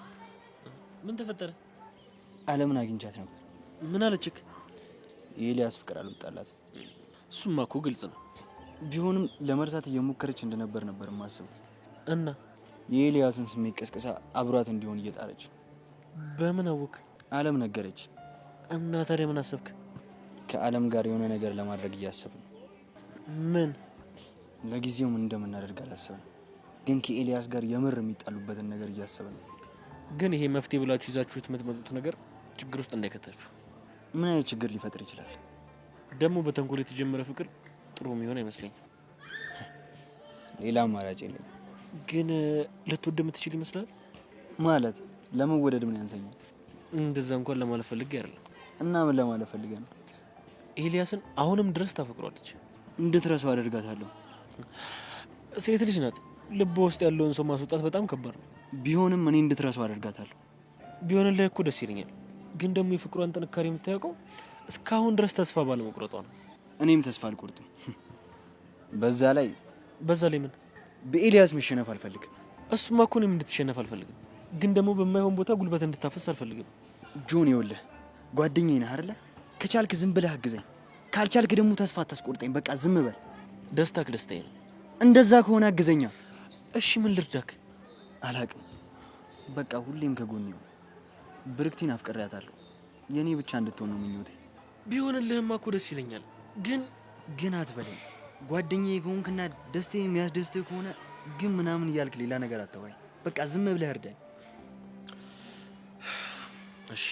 ምን ተፈጠረ? አለምን አግኝቻት ነበር። ምን አለችክ? የኤልያስ ፍቅር አልወጣላት። እሱማ እኮ ግልጽ ነው። ቢሆንም ለመርሳት እየሞከረች ነበር የማስበው። እና የኤልያስን ስሜት ቀስቅሳ አብሯት እንዲሆን እየጣረች። በምን አወቅ? አለም ነገረች። እና ታዲያ ምን አሰብክ? ከአለም ጋር የሆነ ነገር ለማድረግ እያሰብን። ምን? ለጊዜው ምን እንደምናደርግ አላሰብን፣ ግን ከኤልያስ ጋር የምር የሚጣሉበትን ነገር እያሰብን። ግን ይሄ መፍትሄ ብላችሁ ይዛችሁት የምትመጡት ነገር ችግር ውስጥ እንዳይከታችሁ። ምን አይነት ችግር ሊፈጥር ይችላል? ደግሞ በተንኮል የተጀመረ ፍቅር ጥሩ የሚሆን አይመስለኝም። ሌላ አማራጭ የለም። ግን ልትወድ የምትችል ይመስላል? ማለት ለመወደድ ምን ያንሰኛል? እንደዛ እንኳን ለማለት ፈልጌ አይደለም። እና ምን ለማለት ፈልገህ ነው? ኤልያስን አሁንም ድረስ ታፈቅሯለች። እንድትረሳው አደርጋታለሁ። ሴት ልጅ ናት። ልብ ውስጥ ያለውን ሰው ማስወጣት በጣም ከባድ ነው። ቢሆንም እኔ እንድትረሳው አደርጋታለሁ። ቢሆንልህ እኮ ደስ ይለኛል። ግን ደግሞ የፍቅሯን ጥንካሬ የምታውቀው እስካሁን ድረስ ተስፋ ባለመቁረጧ ነው። እኔም ተስፋ አልቆርጥም። በዛ ላይ ምን? በኤልያስ መሸነፍ አልፈልግም። እሱማ እኮ እኔም እንድትሸነፍ አልፈልግም። ግን ደግሞ በማይሆን ቦታ ጉልበት እንድታፈስ አልፈልግም። ጆን ይኸውልህ ጓደኛዬ ነህ አይደለ? ከቻልክ ዝም ብለህ አግዘኝ፣ ካልቻልክ ደግሞ ተስፋ አታስቆርጠኝ። በቃ ዝም በል። ደስታክ ደስታዬ ነው። እንደዛ ከሆነ አግዘኛ። እሺ ምን ልርዳክ? አላቅም። በቃ ሁሌም ከጎኔ ነው። ብርክቲን አፍቅሬያታለሁ። የኔ ብቻ እንድትሆን ነው ምኞቴ። ቢሆንልህማ እኮ ደስ ይለኛል። ግን አትበለኝ። ጓደኛዬ ከሆንክና ደስታዬ የሚያስደስትህ ከሆነ ግን ምናምን እያልክ ሌላ ነገር አታወራኝ። በቃ ዝም ብለህ እርዳኝ። እሺ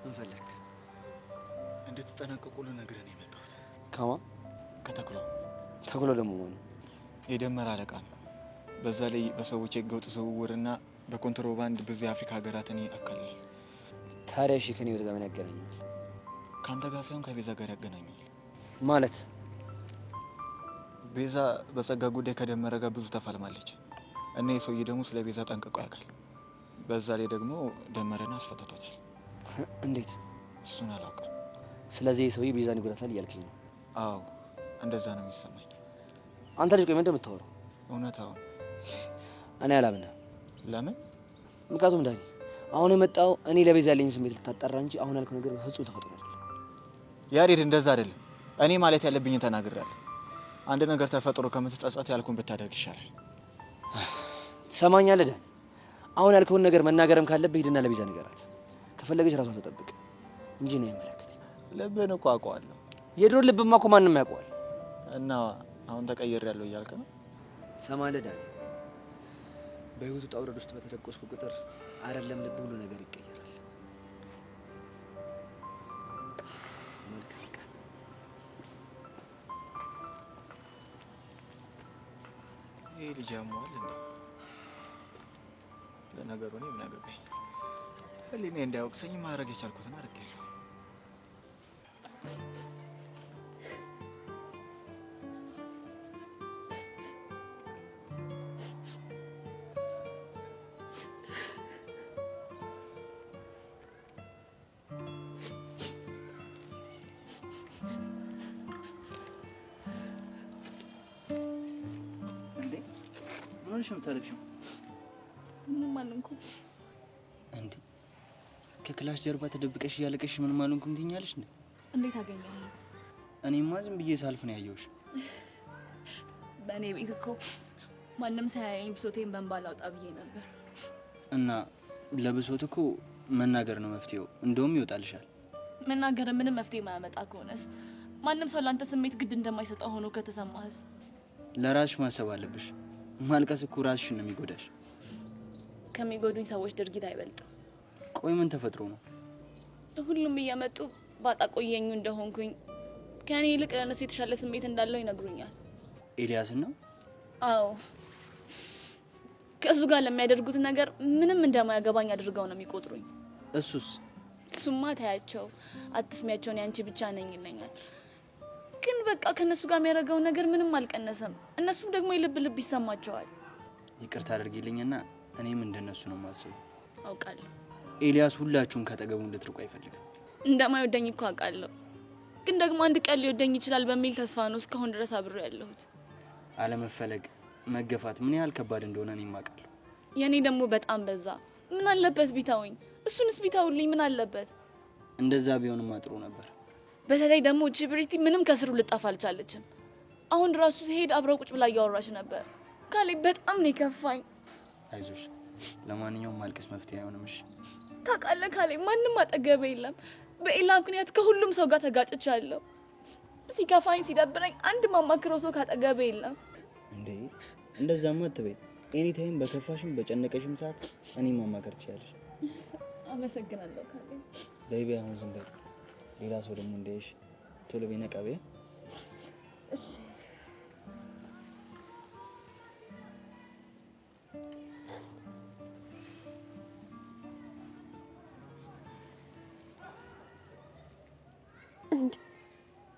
እንፈልግ እንድትጠነቀቁ ልነግርህ ነው የመጣሁት። ከማ? ከተኩላ። ተኩላ ደግሞ ማን ነው? የደመራ አለቃ ነው። በዛ ላይ በሰዎች የህገወጥ ዝውውርና በኮንትሮባንድ ብዙ የአፍሪካ ሀገራትን ያካልላል። ታዲያ እሺ ከኔ ጋር ምን ያገናኛል? ከአንተ ጋር ሳይሆን ከቤዛ ጋር ያገናኛል። ማለት ቤዛ በጸጋ ጉዳይ ከደመረ ጋር ብዙ ተፋልማለች እና የሰውዬ ደግሞ ስለ ቤዛ ጠንቅቆ ያውቃል። በዛ ላይ ደግሞ ደመረን አስፈታቷታል። እንዴት? እሱን አላውቅም። ስለዚህ የሰውዬ ቤዛን ይጎዳታል እያልከኝ ነው? አዎ እንደዛ ነው የሚሰማኝ። አንተ ልጅ ቆይ ምን እንደምታወራው? እውነታውን እኔ አላምንህም። ለምን? ምክንያቱም ዳኒ አሁን የመጣው እኔ ለቤዛ ያለኝ ስሜት ልታጣራ እንጂ አሁን ያልከው ነገር በፍጹም ተፈጥሮ አይደለም። ያሬድ እንደዛ አይደለም። እኔ ማለት ያለብኝን ተናግሬያለሁ። አንድ ነገር ተፈጥሮ ከምትጸጸት ያልኩን ብታደርግ ይሻላል። ትሰማኛለህ ዳኒ? አሁን ያልከውን ነገር መናገርም ካለብህ ሂድና ለቤዛ ንገራት። ከፈለገች ራሷን ተጠብቅ እንጂ ነው የማይመለከተኝ። ልብህን እኮ አውቀዋለሁ። የድሮ ልብማ እኮ ማንም ያውቀዋል። እና አሁን ተቀይሬያለሁ እያልክ ነው? ትሰማለህ ዳኒ? በህይወቱ ውጣ ውረድ ውስጥ በተደቆስኩ ቁጥር አይደለም ልብ ሁሉ ነገር ይቀየራል። ይሄ ልጅ ያሟል እንዴ? ለነገሩ እኔ ምን አገባኝ? ህሊኔ እንዳያወቅሰኝ ማድረግ የቻልኩትን አድርጌያለሁ። ምንሽ የምታለቅሽው? ምንም አልሆንኩም። እንዴ ከክላስ ጀርባ ተደብቀሽ እያለቀሽ ምንም አልሆንኩም ትይኛለሽ እንዴ? እንዴት አገኘኸኝ? እኔማ ዝም ብዬ ሳልፍ ነው ያየሁሽ። በእኔ ቤት እኮ ማንም ሳያየኝ ብሶቴን በእንባ ላውጣ ብዬ ነበር። እና ለብሶት እኮ መናገር ነው መፍትሄው። እንደውም ይወጣልሻል። መናገር ምንም መፍትሄ ማያመጣ ከሆነስ? ማንም ሰው ላንተ ስሜት ግድ እንደማይሰጠው ሆኖ ከተሰማህስ? ለራስሽ ማሰብ አለብሽ። ማልቀስ እኮ ራስሽን ነው የሚጎዳሽ። ከሚጎዱኝ ሰዎች ድርጊት አይበልጥም። ቆይ ምን ተፈጥሮ ነው? ሁሉም እየመጡ ባጣ ቆየኙ እንደሆንኩኝ ከኔ ይልቅ ለነሱ የተሻለ ስሜት እንዳለው ይነግሩኛል። ኤልያስን ነው? አዎ፣ ከሱ ጋር ለሚያደርጉት ነገር ምንም እንደማያገባኝ አድርገው ነው የሚቆጥሩኝ። እሱማ ታያቸው፣ አትስሚያቸው፣ እኔ አንቺ ብቻ ነኝ ይለኛል። ግን በቃ ከነሱ ጋር የሚያደርገው ነገር ምንም አልቀነሰም። እነሱም ደግሞ የልብ ልብ ይሰማቸዋል። ይቅርታ አድርጊልኝና እኔም እንደነሱ ነው የማስበው። አውቃለሁ። ኤልያስ ሁላችሁም ከአጠገቡ እንድትርቁ አይፈልግም። እንደማይወደኝ እኮ አውቃለሁ። ግን ደግሞ አንድ ቀን ሊወደኝ ይችላል በሚል ተስፋ ነው እስካሁን ድረስ አብሬው ያለሁት። አለመፈለግ፣ መገፋት ምን ያህል ከባድ እንደሆነ እኔም አውቃለሁ። የኔ ደግሞ በጣም በዛ። ምን አለበት ቢታውኝ? እሱንስ ቢታውልኝ ምን አለበት? እንደዛ ቢሆንማ ጥሩ ነበር። በተለይ ደግሞ ቺብሪቲ ምንም ከስሩ ልጣፍ አልቻለችም። አሁን ራሱ ሲሄድ አብረው ቁጭ ብላ እያወራች ነበር። ካሌ በጣም ነው የከፋኝ። አይዞሽ፣ ለማንኛውም ማልቀስ መፍትሄ አይሆንም። እሺ ታውቃለህ ካሌ፣ ማንም አጠገቤ የለም። በኤላ ምክንያት ከሁሉም ሰው ጋር ተጋጭቻለሁ። ሲከፋኝ ሲደብረኝ አንድ ማማክረው ሰው ካጠገቤ የለም። እንዴ እንደዛማ አትበይ። ኤኒ ታይም በከፋሽም በጨነቀሽም ሰዓት እኔ ማማከር ትችያለሽ። አመሰግናለሁ ካሌ። በይቤ አሁን ዝም በይ። ሌላ ሰው ደግሞ እንዳይሽ ቶሎ በይ፣ ነቃ በይ። እሺ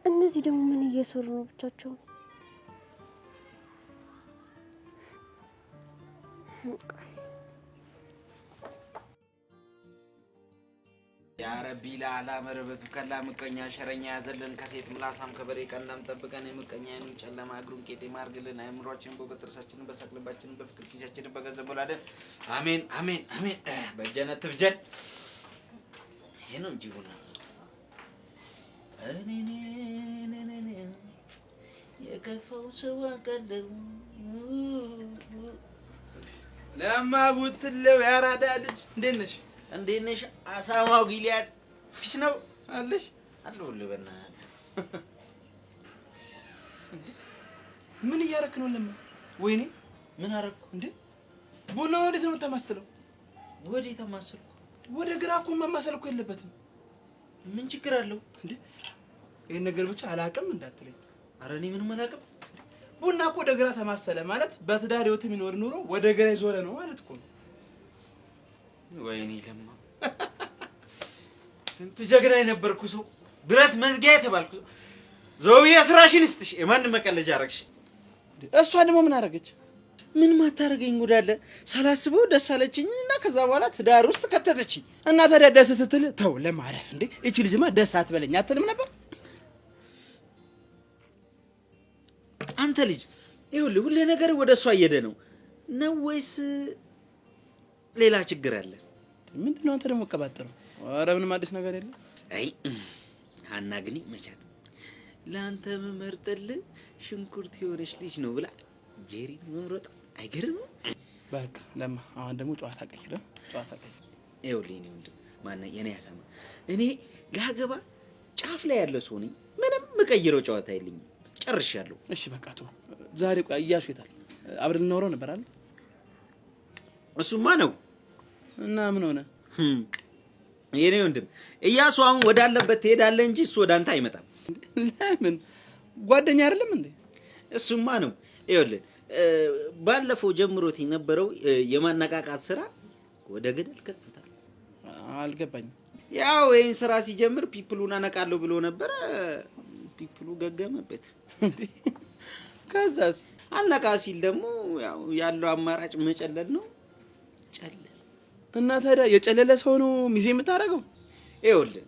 እነዚህ ደግሞ ምን እየሰሩ ነው ብቻቸውን? ያ ረቢ ለአላ መረበቱ ከላ ምቀኛ ሸረኛ ያዘልን ከሴት ምላሳም ከበሬ ቀንዳም ጠብቀን የምቀኛንም ጨለማ እግሩን ቄጤማ አድርግልን። አእምሯችንን በእውቀት ጥርሳችንን በሳቅ ልባችንን በፍቅር ጊዜያችንን በገንዘብ ሞላለን። አሜን አሜን አሜን። በጀነት ትብጀን። ይሄ ነው እንጂ ቡና እኔ የከፋው ሰው አቀለው ለማ ቡትለው ያራዳ ልጅ እንዴት ነሽ? እንዴት ነሽ? አሳማው ጊሊያድ ፊሽ ነው አለሽ? አለሁልህ። በእናትህ ምን እያደረክ ነው? ለማ ወይኔ ምን አደረኩ እንዴ? ቡና ወዴት ነው የምታማስለው? ወዴት ተማሰልኩ? ወደ ግራ እኮ ማማሰል እኮ የለበትም። ምን ችግር አለው እንዴ? ይሄን ነገር ብቻ አላውቅም እንዳትለኝ። ኧረ እኔ ምንም አላውቅም። ቡና እኮ ወደ ግራ ተማሰለ ማለት በትዳር ህይወት የሚኖር ኑሮ ወደ ግራ ይዞረ ነው ማለት እኮ ነው። ወይኔ ለማ ስንት ጀግና የነበርኩ ሰው፣ ብረት መዝጊያ የተባልኩ ሰው። ዘውዬ ስራሽን ይስጥሽ። የማን መቀለጃ አረግሽ? እሷ ደግሞ ምን አረገች? ምን ማታረገኝ ጉዳለ? ሳላስበው ደስ አለችኝና ከዛ በኋላ ትዳር ውስጥ ከተተችኝ። እና ታዲያ ደስ ስትል ተው ለማረፍ እንዴ? እቺ ልጅማ ደስ አትበለኝ አትልም ነበር? አንተ ልጅ ይኸውልህ፣ ሁሌ ነገር ወደ እሷ እየሄደ ነው ወይስ ሌላ ችግር አለ። ምንድነው አንተ ደግሞ ቀባጠረው? ኧረ ምንም አዲስ ነገር የለም። አይ ሀና ግን መቻት ለአንተ መመርጠልህ ሽንኩርት የሆነች ልጅ ነው ብላ ጄሪን መምረጥ አይገርምም? በቃ ለማ አሁን ደግሞ ጨዋታ ቀይረ ጨዋታ ቀይረ። ይኸውልህ እኔ ወንድም ማነው የኔ ያሰማ እኔ ላገባ ጫፍ ላይ ያለ ሰው ነኝ። ምንም የምቀይረው ጨዋታ የለኝም። ጨርሻለሁ። እሺ በቃ ተው። ዛሬ ቆይ እያሱ የታል? አብረን እናወራው ነበር አይደል? እሱማ ነው። እና ምን ሆነ? የኔ ወንድም እያሱ አሁን ወዳለበት ትሄዳለህ እንጂ እሱ ወደ አንተ አይመጣም። ለምን? ጓደኛ አይደለም እንዴ? እሱማ ነው። ይኸውልህ ባለፈው ጀምሮት የነበረው የማነቃቃት ስራ ወደ ገደል ከፍታል። አልገባኝም። ያው ይሄን ስራ ሲጀምር ፒፕሉን አነቃለሁ ብሎ ነበር። ፒፕሉ ገገመበት። ከዛስ አልነቃ ሲል ደግሞ ያው ያለው አማራጭ መጨለል ነው። ጨለል እና ታዲያ የጨለለ ሰው ነው ሚዜ የምታደርገው? ይኸውልህ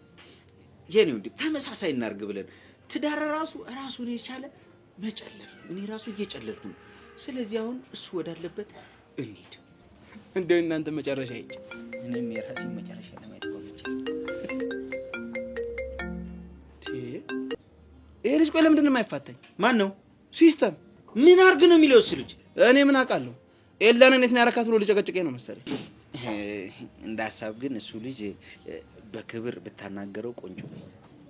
የኔ ወንድም ተመሳሳይ እናርግ ብለን ትዳር ራሱን የቻለ መጨለል። እኔ ራሱ እየጨለልኩ ነው። ስለዚህ አሁን እሱ ወዳለበት እንሂድ። እንደው እናንተ መጨረሻ ይጭ እኔም የራሴን መጨረሻ ለማየት ቆይቼ ይሄ ልጅ ቆይ ለምንድን ነው የማይፋታኝ? ማን ነው? ሲስተም ምን አርግ ነው የሚለው እሱ ልጅ? እኔ ምን አውቃለሁ? ኤላንን የት ነው ያረካት ብሎ ልጨቀጭቀኝ ነው መሰለኝ። እንደ ሀሳብ ግን እሱ ልጅ በክብር ብታናገረው ቆንጆ ነው።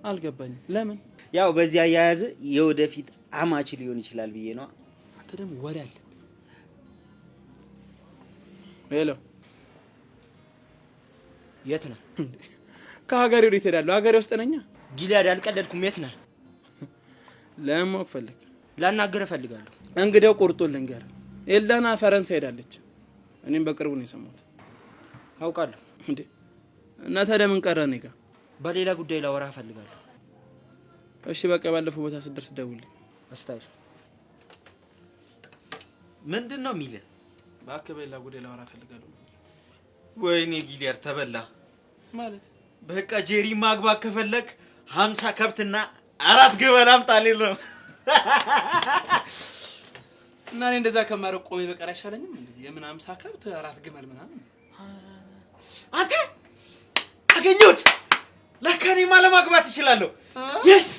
አልገባኝም። ለምን? ያው በዚህ አያያዝ የወደፊት አማች ሊሆን ይችላል ብዬ ነው። አንተ ደግሞ ወሬ አለ። ሄሎ፣ የት ነህ? ከሀገሬ ወዴት እሄዳለሁ? ሀገሬ ውስጥ ነኝ። ጊልያድ አልቀለድኩም። የት ነህ? ለማወቅ ፈልግ። ላናገርህ እፈልጋለሁ። እንግዲያው ቁርጡን ልንገርህ። ኤላና ፈረንሳይ ሄዳለች። እኔም በቅርቡ ነው የሰማሁት። አውቃለሁ። እንዴ እና ታዲያ ምን ቀረ? እኔ ጋር በሌላ ጉዳይ ላወራህ እፈልጋለሁ። እሺ በቃ ባለፈው ቦታ ስትደርስ ደውልልኝ። አስታውስ። ምንድን ነው የሚልህ? እባክህ በሌላ ጉዳይ ላወራህ እፈልጋለሁ። ወይኔ ጊልያድ ተበላ ማለት በቃ ጄሪ ማግባት ከፈለክ 50 ከብትና 4 ግመል አምጣልኝ ነው። እና እኔ እንደዛ ከማረቅ ቆሜ በቀር አይሻለኝም እንዴ? የምን 50 ከብት 4 ግመል ምናምን? አንተ አገኘሁት። ለካ እኔማ ለማግባት እችላለሁ። የስ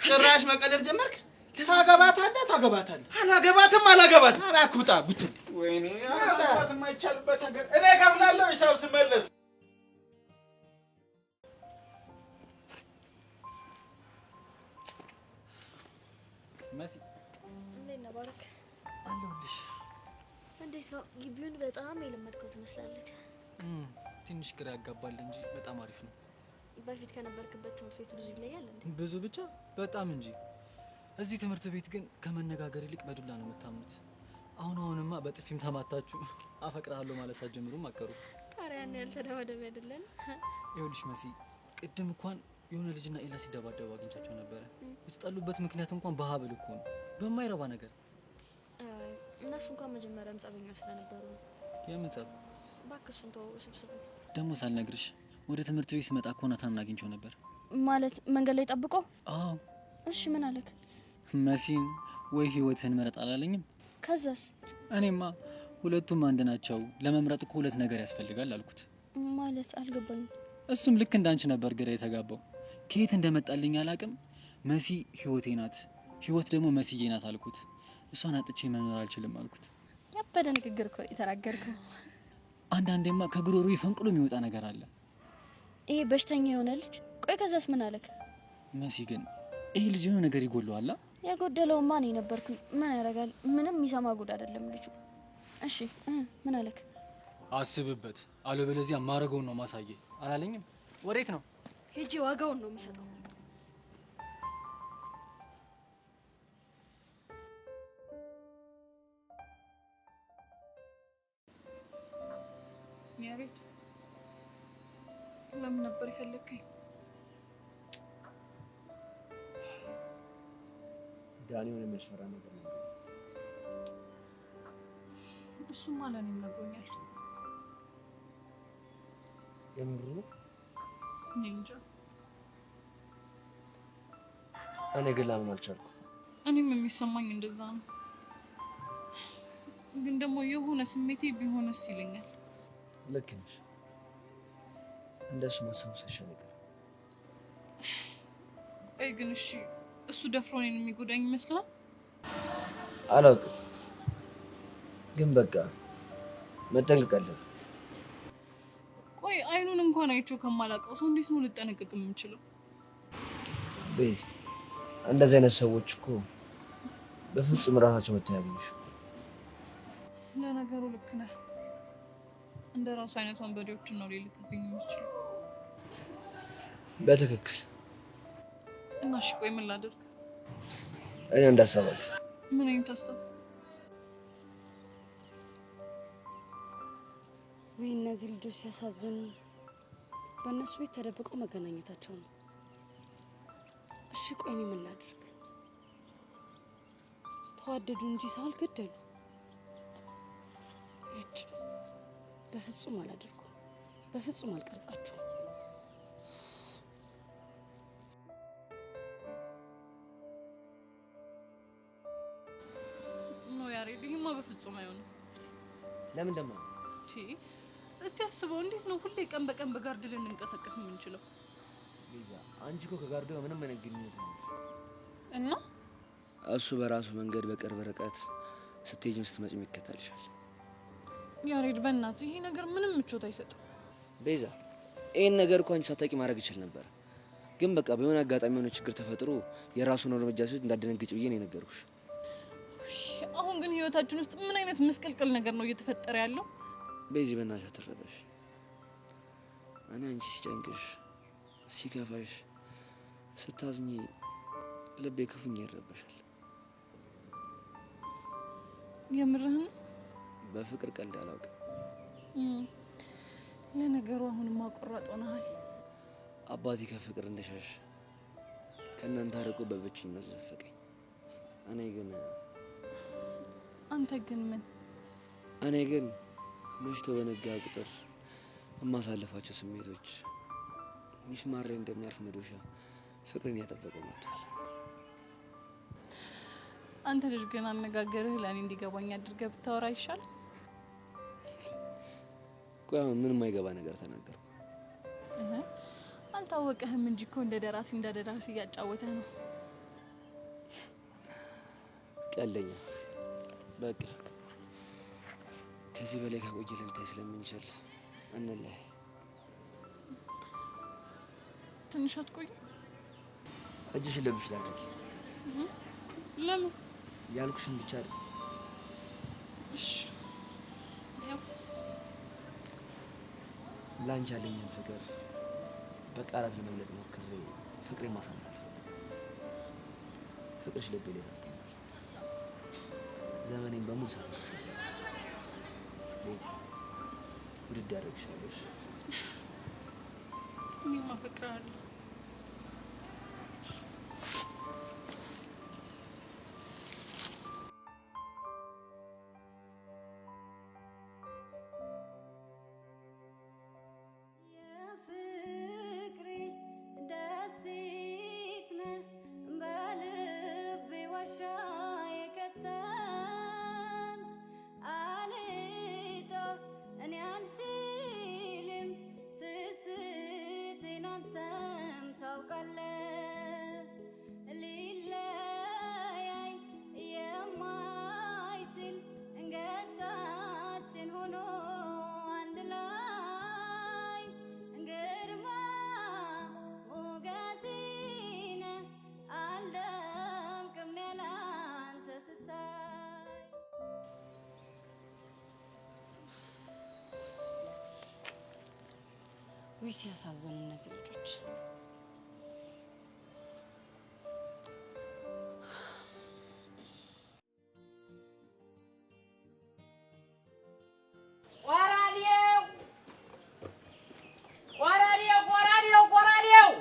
ጭራሽ መቀለድ ጀመርክ? ታገባታለህ? አላገባትም። እባክህ ውጣ ቡትን። ወይኔ ማግባት የማይቻልበት ሀገር። እኔ እከፍላለሁ ሂሳብ ስመለስ። መሲ እንዴት ነህ ባረክ? አለሁልሽ። እንዴት ነው? ግቢውን በጣም የለመድከው ትመስላለህ። ትንሽ ግራ ያጋባል እንጂ በጣም አሪፍ ነው። በፊት ከነበርክበት ትምህርት ቤት ብዙ ይለያል እንዴ? ብዙ ብቻ በጣም እንጂ። እዚህ ትምህርት ቤት ግን ከመነጋገር ይልቅ በዱላ ነው የምታምኑት። አሁንማ በጥፊም ተማታችሁ አፈቅርሃለሁ ማለት ሳትጀምሩም አቀሩ። ታዲያ ያን ያልተደባደበ አይደለን? ይኸውልሽ መሲ፣ ቅድም እንኳን የሆነ ልጅና ኤላ ሲደባደቡ አግኝቻቸው ነበረ። የተጣሉበት ምክንያት እንኳን በሀብል እኮ ነው፣ በማይረባ ነገር። እነሱ እንኳን መጀመሪያም ጸበኛ ስለነበሩ ነው። የምን ጸብ? እባክህ እሱን ተወው፣ ስብስብ ነው። ደግሞ ሳልነግርሽ ወደ ትምህርት ቤት ስመጣ እኮ ናታንን አግኝቼው ነበር። ማለት መንገድ ላይ ጠብቆ? አዎ። እሺ ምን አለክ? መሲን ወይ ህይወትህን ምረጥ አላለኝም? ከዛስ? እኔማ ሁለቱም አንድ ናቸው፣ ለመምረጥ እኮ ሁለት ነገር ያስፈልጋል አልኩት። ማለት አልገባኝም። እሱም ልክ እንዳንቺ ነበር ግራ የተጋባው። ከየት እንደመጣልኝ አላቅም። መሲ ህይወቴ ናት፣ ህይወት ደግሞ መስዬ ናት አልኩት። እሷን አጥቼ መኖር አልችልም አልኩት። ያበደ ንግግር እኮ የተናገርከው። አንዳንዴማ ከጉሮሮ ፈንቅሎ የሚወጣ ነገር አለ። ይሄ በሽተኛ የሆነ ልጅ። ቆይ ከዛስ ምን አለክ? መሲ ግን ይሄ ልጅ የሆነ ነገር ይጎለዋል። የጎደለውማ እኔ ነበርኩኝ። ምን ያደርጋል? ምንም የሚሰማ ጉድ አይደለም ልጁ። እሺ ምን አለክ? አስብበት፣ አለበለዚያ ማረገውን ነው ማሳየ አላለኝም? ወዴት ነው? ሄጄ ዋጋውን ነው የምሰጠው። ያሬድ ለምን ነበር የፈለግከኝ? ዳኒ ሆነ የሚያስፈራ ነገር ነው። እሱማ ለእኔም ነግሮኛል። የምሩ ነው? እኔ እንጃ። እኔ ግን ላምን አልቻልኩም። እኔም የሚሰማኝ እንደዛ ነው። ግን ደግሞ የሆነ ስሜቴ ቢሆንስ ይለኛል። ልክ ነሽ። እንደሱ ማሰብሰሽ ነገር አይ ግን እሺ እሱ ደፍሮ እኔን የሚጎዳኝ ይመስላል? አላውቅም፣ ግን በቃ መጠንቀቅ አለብን። ቆይ አይኑን እንኳን አይቼው ከማላውቀው ሰው እንዴት ነው ልጠነቀቅ የምችለው? ቤዚ እንደዚህ አይነት ሰዎች እኮ በፍጹም ራሳቸው መተያየሽ። ለነገሩ ልክ ነህ። እንደ ራሱ አይነት ወንበዴዎችን ነው ሊልክብኝ የሚችለው። በትክክል። እና እሺ ቆይ ምን ላድርግ? እኔ እንዳሰባለሁ። ምን አይነት ሀሳብ? ወይ እነዚህ ልጆች ሲያሳዝኑ፣ በእነሱ ቤት ተደብቀው መገናኘታቸው ነው። እሺ ቆይ እኔ ምን ላድርግ? ተዋደዱ እንጂ ሰው አልገደሉ። እጭ በፍጹም አላደርገውም። በፍጹም አልቀርጻቸውም። ኖ ያሬድ፣ ይሄማ በፍጹም አይሆንም። ለምን ደማ? እስቲ አስበው፣ እንዴት ነው ሁሌ ቀን በቀን በጋርድ ልንንቀሳቀስ የምንችለው? ቤዛ አንቺ እኮ ከጋርዱ ጋር ምንም አይነት ግንኙነት የለሽ እና እሱ በራሱ መንገድ በቅርብ ርቀት ስትሄጂም ስትመጪም ይከተልሻል። ያሬድ በእናትህ ይሄ ነገር ምንም ምቾት አይሰጥም። ቤዛ ይሄን ነገር እኮ አንቺ ሳታውቂ ማድረግ ይችል ነበር፣ ግን በቃ በሆነ አጋጣሚ የሆነ ችግር ተፈጥሮ የራሱን እርምጃ ሲወስድ እንዳደነግጭ ብዬ ነው የነገርኩሽ። አሁን ግን ህይወታችን ውስጥ ምን አይነት ምስቅልቅል ነገር ነው እየተፈጠረ ያለው? ቤዚ በእናትሽ አትረበሽ። እኔ አንቺ ሲጨንቅሽ፣ ሲከፋሽ፣ ስታዝኚ ልቤ ክፉኛ ይረበሻል። የምርህን? በፍቅር ቀልድ አላውቅም። ለነገሩ አሁንማ ቆራጥ ሆነሃል። አባቴ ከፍቅር እንደሻሽ ከእናንተ አርቆ በብቸኝነት ዘፈቀኝ። አንተ ግን ምን? እኔ ግን መሽቶ በነጋ ቁጥር የማሳልፋቸው ስሜቶች ሚስማር ላይ እንደሚያርፍ መዶሻ ፍቅርን ያጠበቀው መጥቷል። አንተ ልጅ ግን አነጋገርህ ለእኔ እንዲገባኝ አድርገህ ብታወራ ይሻል። ቆይ ምንም አይገባ ነገር ተናገርኩ። አልታወቀህም እንጂ እኮ እንደ ደራሲ እያጫወተህ ነው። ቀለኛ። በቃ ከዚህ በላይ ከቆየ ልንታይ ስለምንችል እንለያይ። ትንሽ አትቆይ? እጅሽን ለብሽ ላድርጊ። ለምን? ያልኩሽን ብቻ አይደል? እሺ። ያው ላንቺ ያለኝን ፍቅር በቃላት ለመግለጽ ሞክሬ ፍቅሬን ማሳነስ ፍቅርሽ ልቤ ላይ ታተማል። ዘመኔን በሙሉ ሳትሽ ቤዚ ውድድ ያደርግሻለሽ። እኔም አፈቅርሃለሁ። ወይ ሲያሳዝኑ እነዚህ ልጆች። ቆራዴው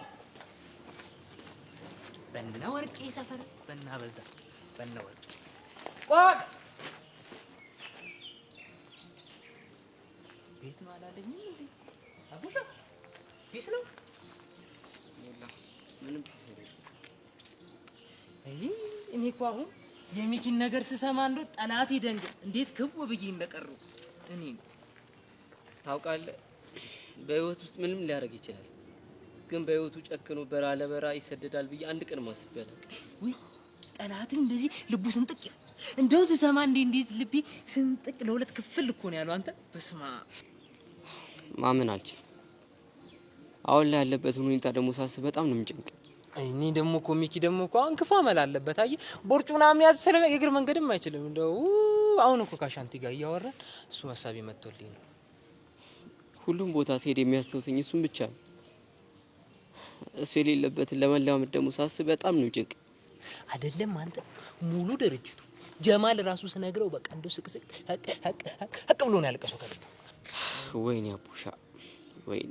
በእነ ወርቄ ሰፈር በእነ አበዛ በእነ ወርቄ ቆቅ ቤት ነው አላለኝም እንዴ? አቡሻ ፒስ ነው? ምንም ፒስ አይደለም። እኔ እኮ አሁን የሚኪን ነገር ስሰማ እንደው ጠላት ይደንግጥ እንዴት ክው ብዬ እንደቀሩ እኔ ታውቃለህ፣ በህይወት ውስጥ ምንም ሊያደርግ ይችላል፣ ግን በህይወቱ ጨክኖ በራ ለበራ ይሰደዳል ብዬ አንድ ቀን ማስቤ አላውቅም። ውይ ጠላትን እንደዚህ ልቡ ስንጥቅ እንደው ስሰማ እንዴት ልቤ ስንጥቅ ለሁለት ክፍል እኮ ነው ያለው። አንተ በስማ ማመን አልችልም። አሁን ላይ ያለበትን ሁኔታ ደግሞ ሳስብ በጣም ነው የሚጨንቀኝ። እኔ ደግሞ እኮ ሚኪ ደግሞ እኮ አሁን ክፉ አመል አለበት። አየህ ቦርጩ ምናምን ያዝ ሰለበ የእግር መንገድም አይችልም። እንደው አሁን እኮ ካሻንቲ ጋር እያወራን እሱ ሀሳብ መጥቶልኝ ነው። ሁሉም ቦታ ሲሄድ የሚያስታውሰኝ እሱን ብቻ ነው። እሱ የሌለበትን ለመላመድ ደግሞ ሳስብ በጣም ነው ጭንቅ። አይደለም አንተ ሙሉ ድርጅቱ ጀማል ራሱ ስነግረው በቃ እንደው ስቅስቅ ሀቅ ብሎ ነው ያለቀሰው ከቤት። ወይኔ አቡሻ ወይኔ።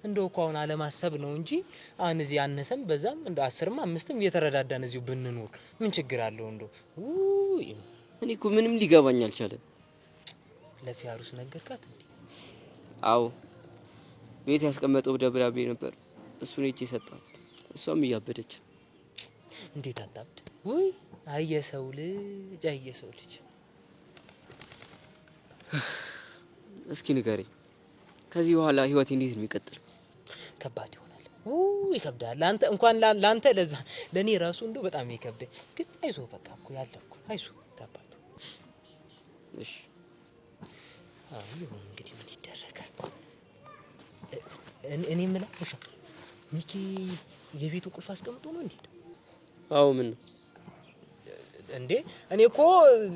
እንደው እኮ አሁን አለማሰብ ነው እንጂ አሁን እዚህ አነሰም በዛም እንደ 10ም 5ም እየተረዳዳን እዚሁ ብንኖር ምን ችግር አለው? እንደው እኔ እኮ ምንም ሊገባኝ አልቻለም። ለፊያሩስ ነገርካት እንዴ? አዎ ቤት ያስቀመጠው ደብዳቤ ነበር፣ እሱን እቺ ሰጣት። እሷም እያበደች። እንዴት አታብድ? ወይ አየሰው ልጅ አየሰው ልጅ። እስኪ ንገረኝ፣ ከዚህ በኋላ ህይወቴ እንዴት ነው የሚቀጥለው? ከባድ ይሆናል። ይከብዳል። አንተ እንኳን ላንተ ለዛ ለኔ ራሱ እንደው በጣም ይከብዳል። ግን አይዞ በቃ እኮ ያለኩ አይዞ ታባቱ። እሺ አሁን እንግዲህ ምን ይደረጋል? እኔ የምለው ውሻ ሚኪ የቤቱ ቁልፍ አስቀምጦ ነው እንዴ? አዎ ምን ነው እንዴ? እኔ እኮ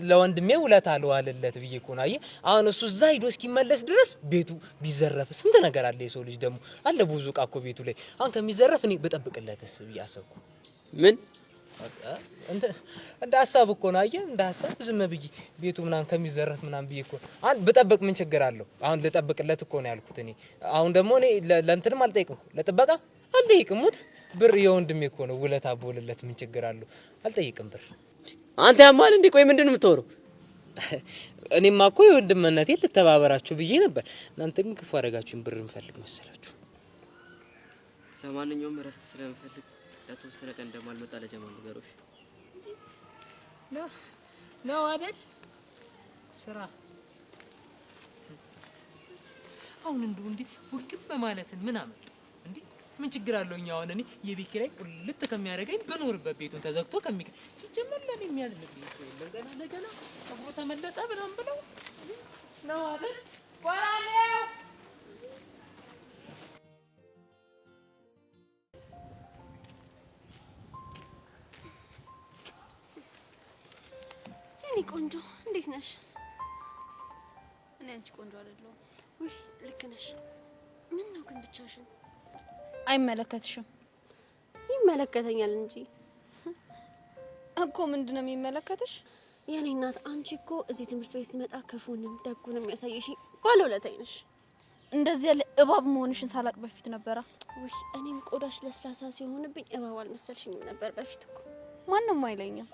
ለወንድሜ ውለታ አልዋለለት ብዬ እኮ ነው። አየህ አሁን እሱ እዛ ሂዶ እስኪመለስ ድረስ ቤቱ ቢዘረፍ ስንት ነገር አለ። የሰው ልጅ ደግሞ አለ ብዙ ዕቃ እኮ ቤቱ ላይ። አሁን ከሚዘረፍ እኔ ብጠብቅለትስ ብዬ አሰብኩ። ምን እንደ ሀሳብ እኮ ነው። አየህ እንደ ሀሳብ ዝም ብዬ ቤቱ ምናምን ከሚዘረፍ ምናምን ብዬ እኮ አሁን ብጠብቅ ምን ችግር አለው? አሁን ልጠብቅለት እኮ ነው ያልኩት እኔ። አሁን ደግሞ እኔ ለእንትንም አልጠይቅም፣ ለጥበቃ አልጠይቅም። ሙት ብር የወንድሜ እኮ ነው፣ ውለታ ቦልለት ምን ችግር አለው? አልጠይቅም ብር። አንተ ያማል እንዴ? ቆይ ምንድን ነው የምትወረው? እኔማ እኮ የወንድምነቴ ልተባበራችሁ ብዬ ነበር። እናንተ ግን ክፉ አደረጋችሁኝ። ብር እንፈልግ መሰላችሁ። ለማንኛውም እረፍት ስለምፈልግ ለተወሰነ ቀን እንደማልመጣ ለጀማል ንገሮሽ። ነው አይደል? ስራ አሁን እንዴ ውልቅም በማለትን ምን አመጣ እንዴ? ምን ችግር አለው? እኛ አሁን እኔ የቤት ኪራይ ቁልጥ ከሚያደርገኝ በኖርበት ቤቱን ተዘግቶ ሲጀመር ለኔ የሚያዝልብኝ የለም። ገና ጸጉሩ ተመለጠ ምናምን ብለው ነው አይደል? ቆራሌው እኔ ቆንጆ እንዴት ነሽ? እኔ አንቺ ቆንጆ አይደለሁ። ውይ ልክ ነሽ። ምን ነው ግን ብቻሽን? አይመለከትሽም። ይመለከተኛል እንጂ እኮ። ምንድነው የሚመለከትሽ? የኔ እናት አንቺ እኮ እዚህ ትምህርት ቤት ሲመጣ ክፉንም ደጉንም ያሳየሽ ባለውለታዬ ነሽ። እንደዚህ ያለ እባብ መሆንሽን ሳላቅ በፊት ነበራ። ውይ እኔም ቆዳሽ ለስላሳ ሲሆንብኝ እባብ አልመሰልሽኝም ነበር በፊት እኮ። ማንንም አይለኝም፣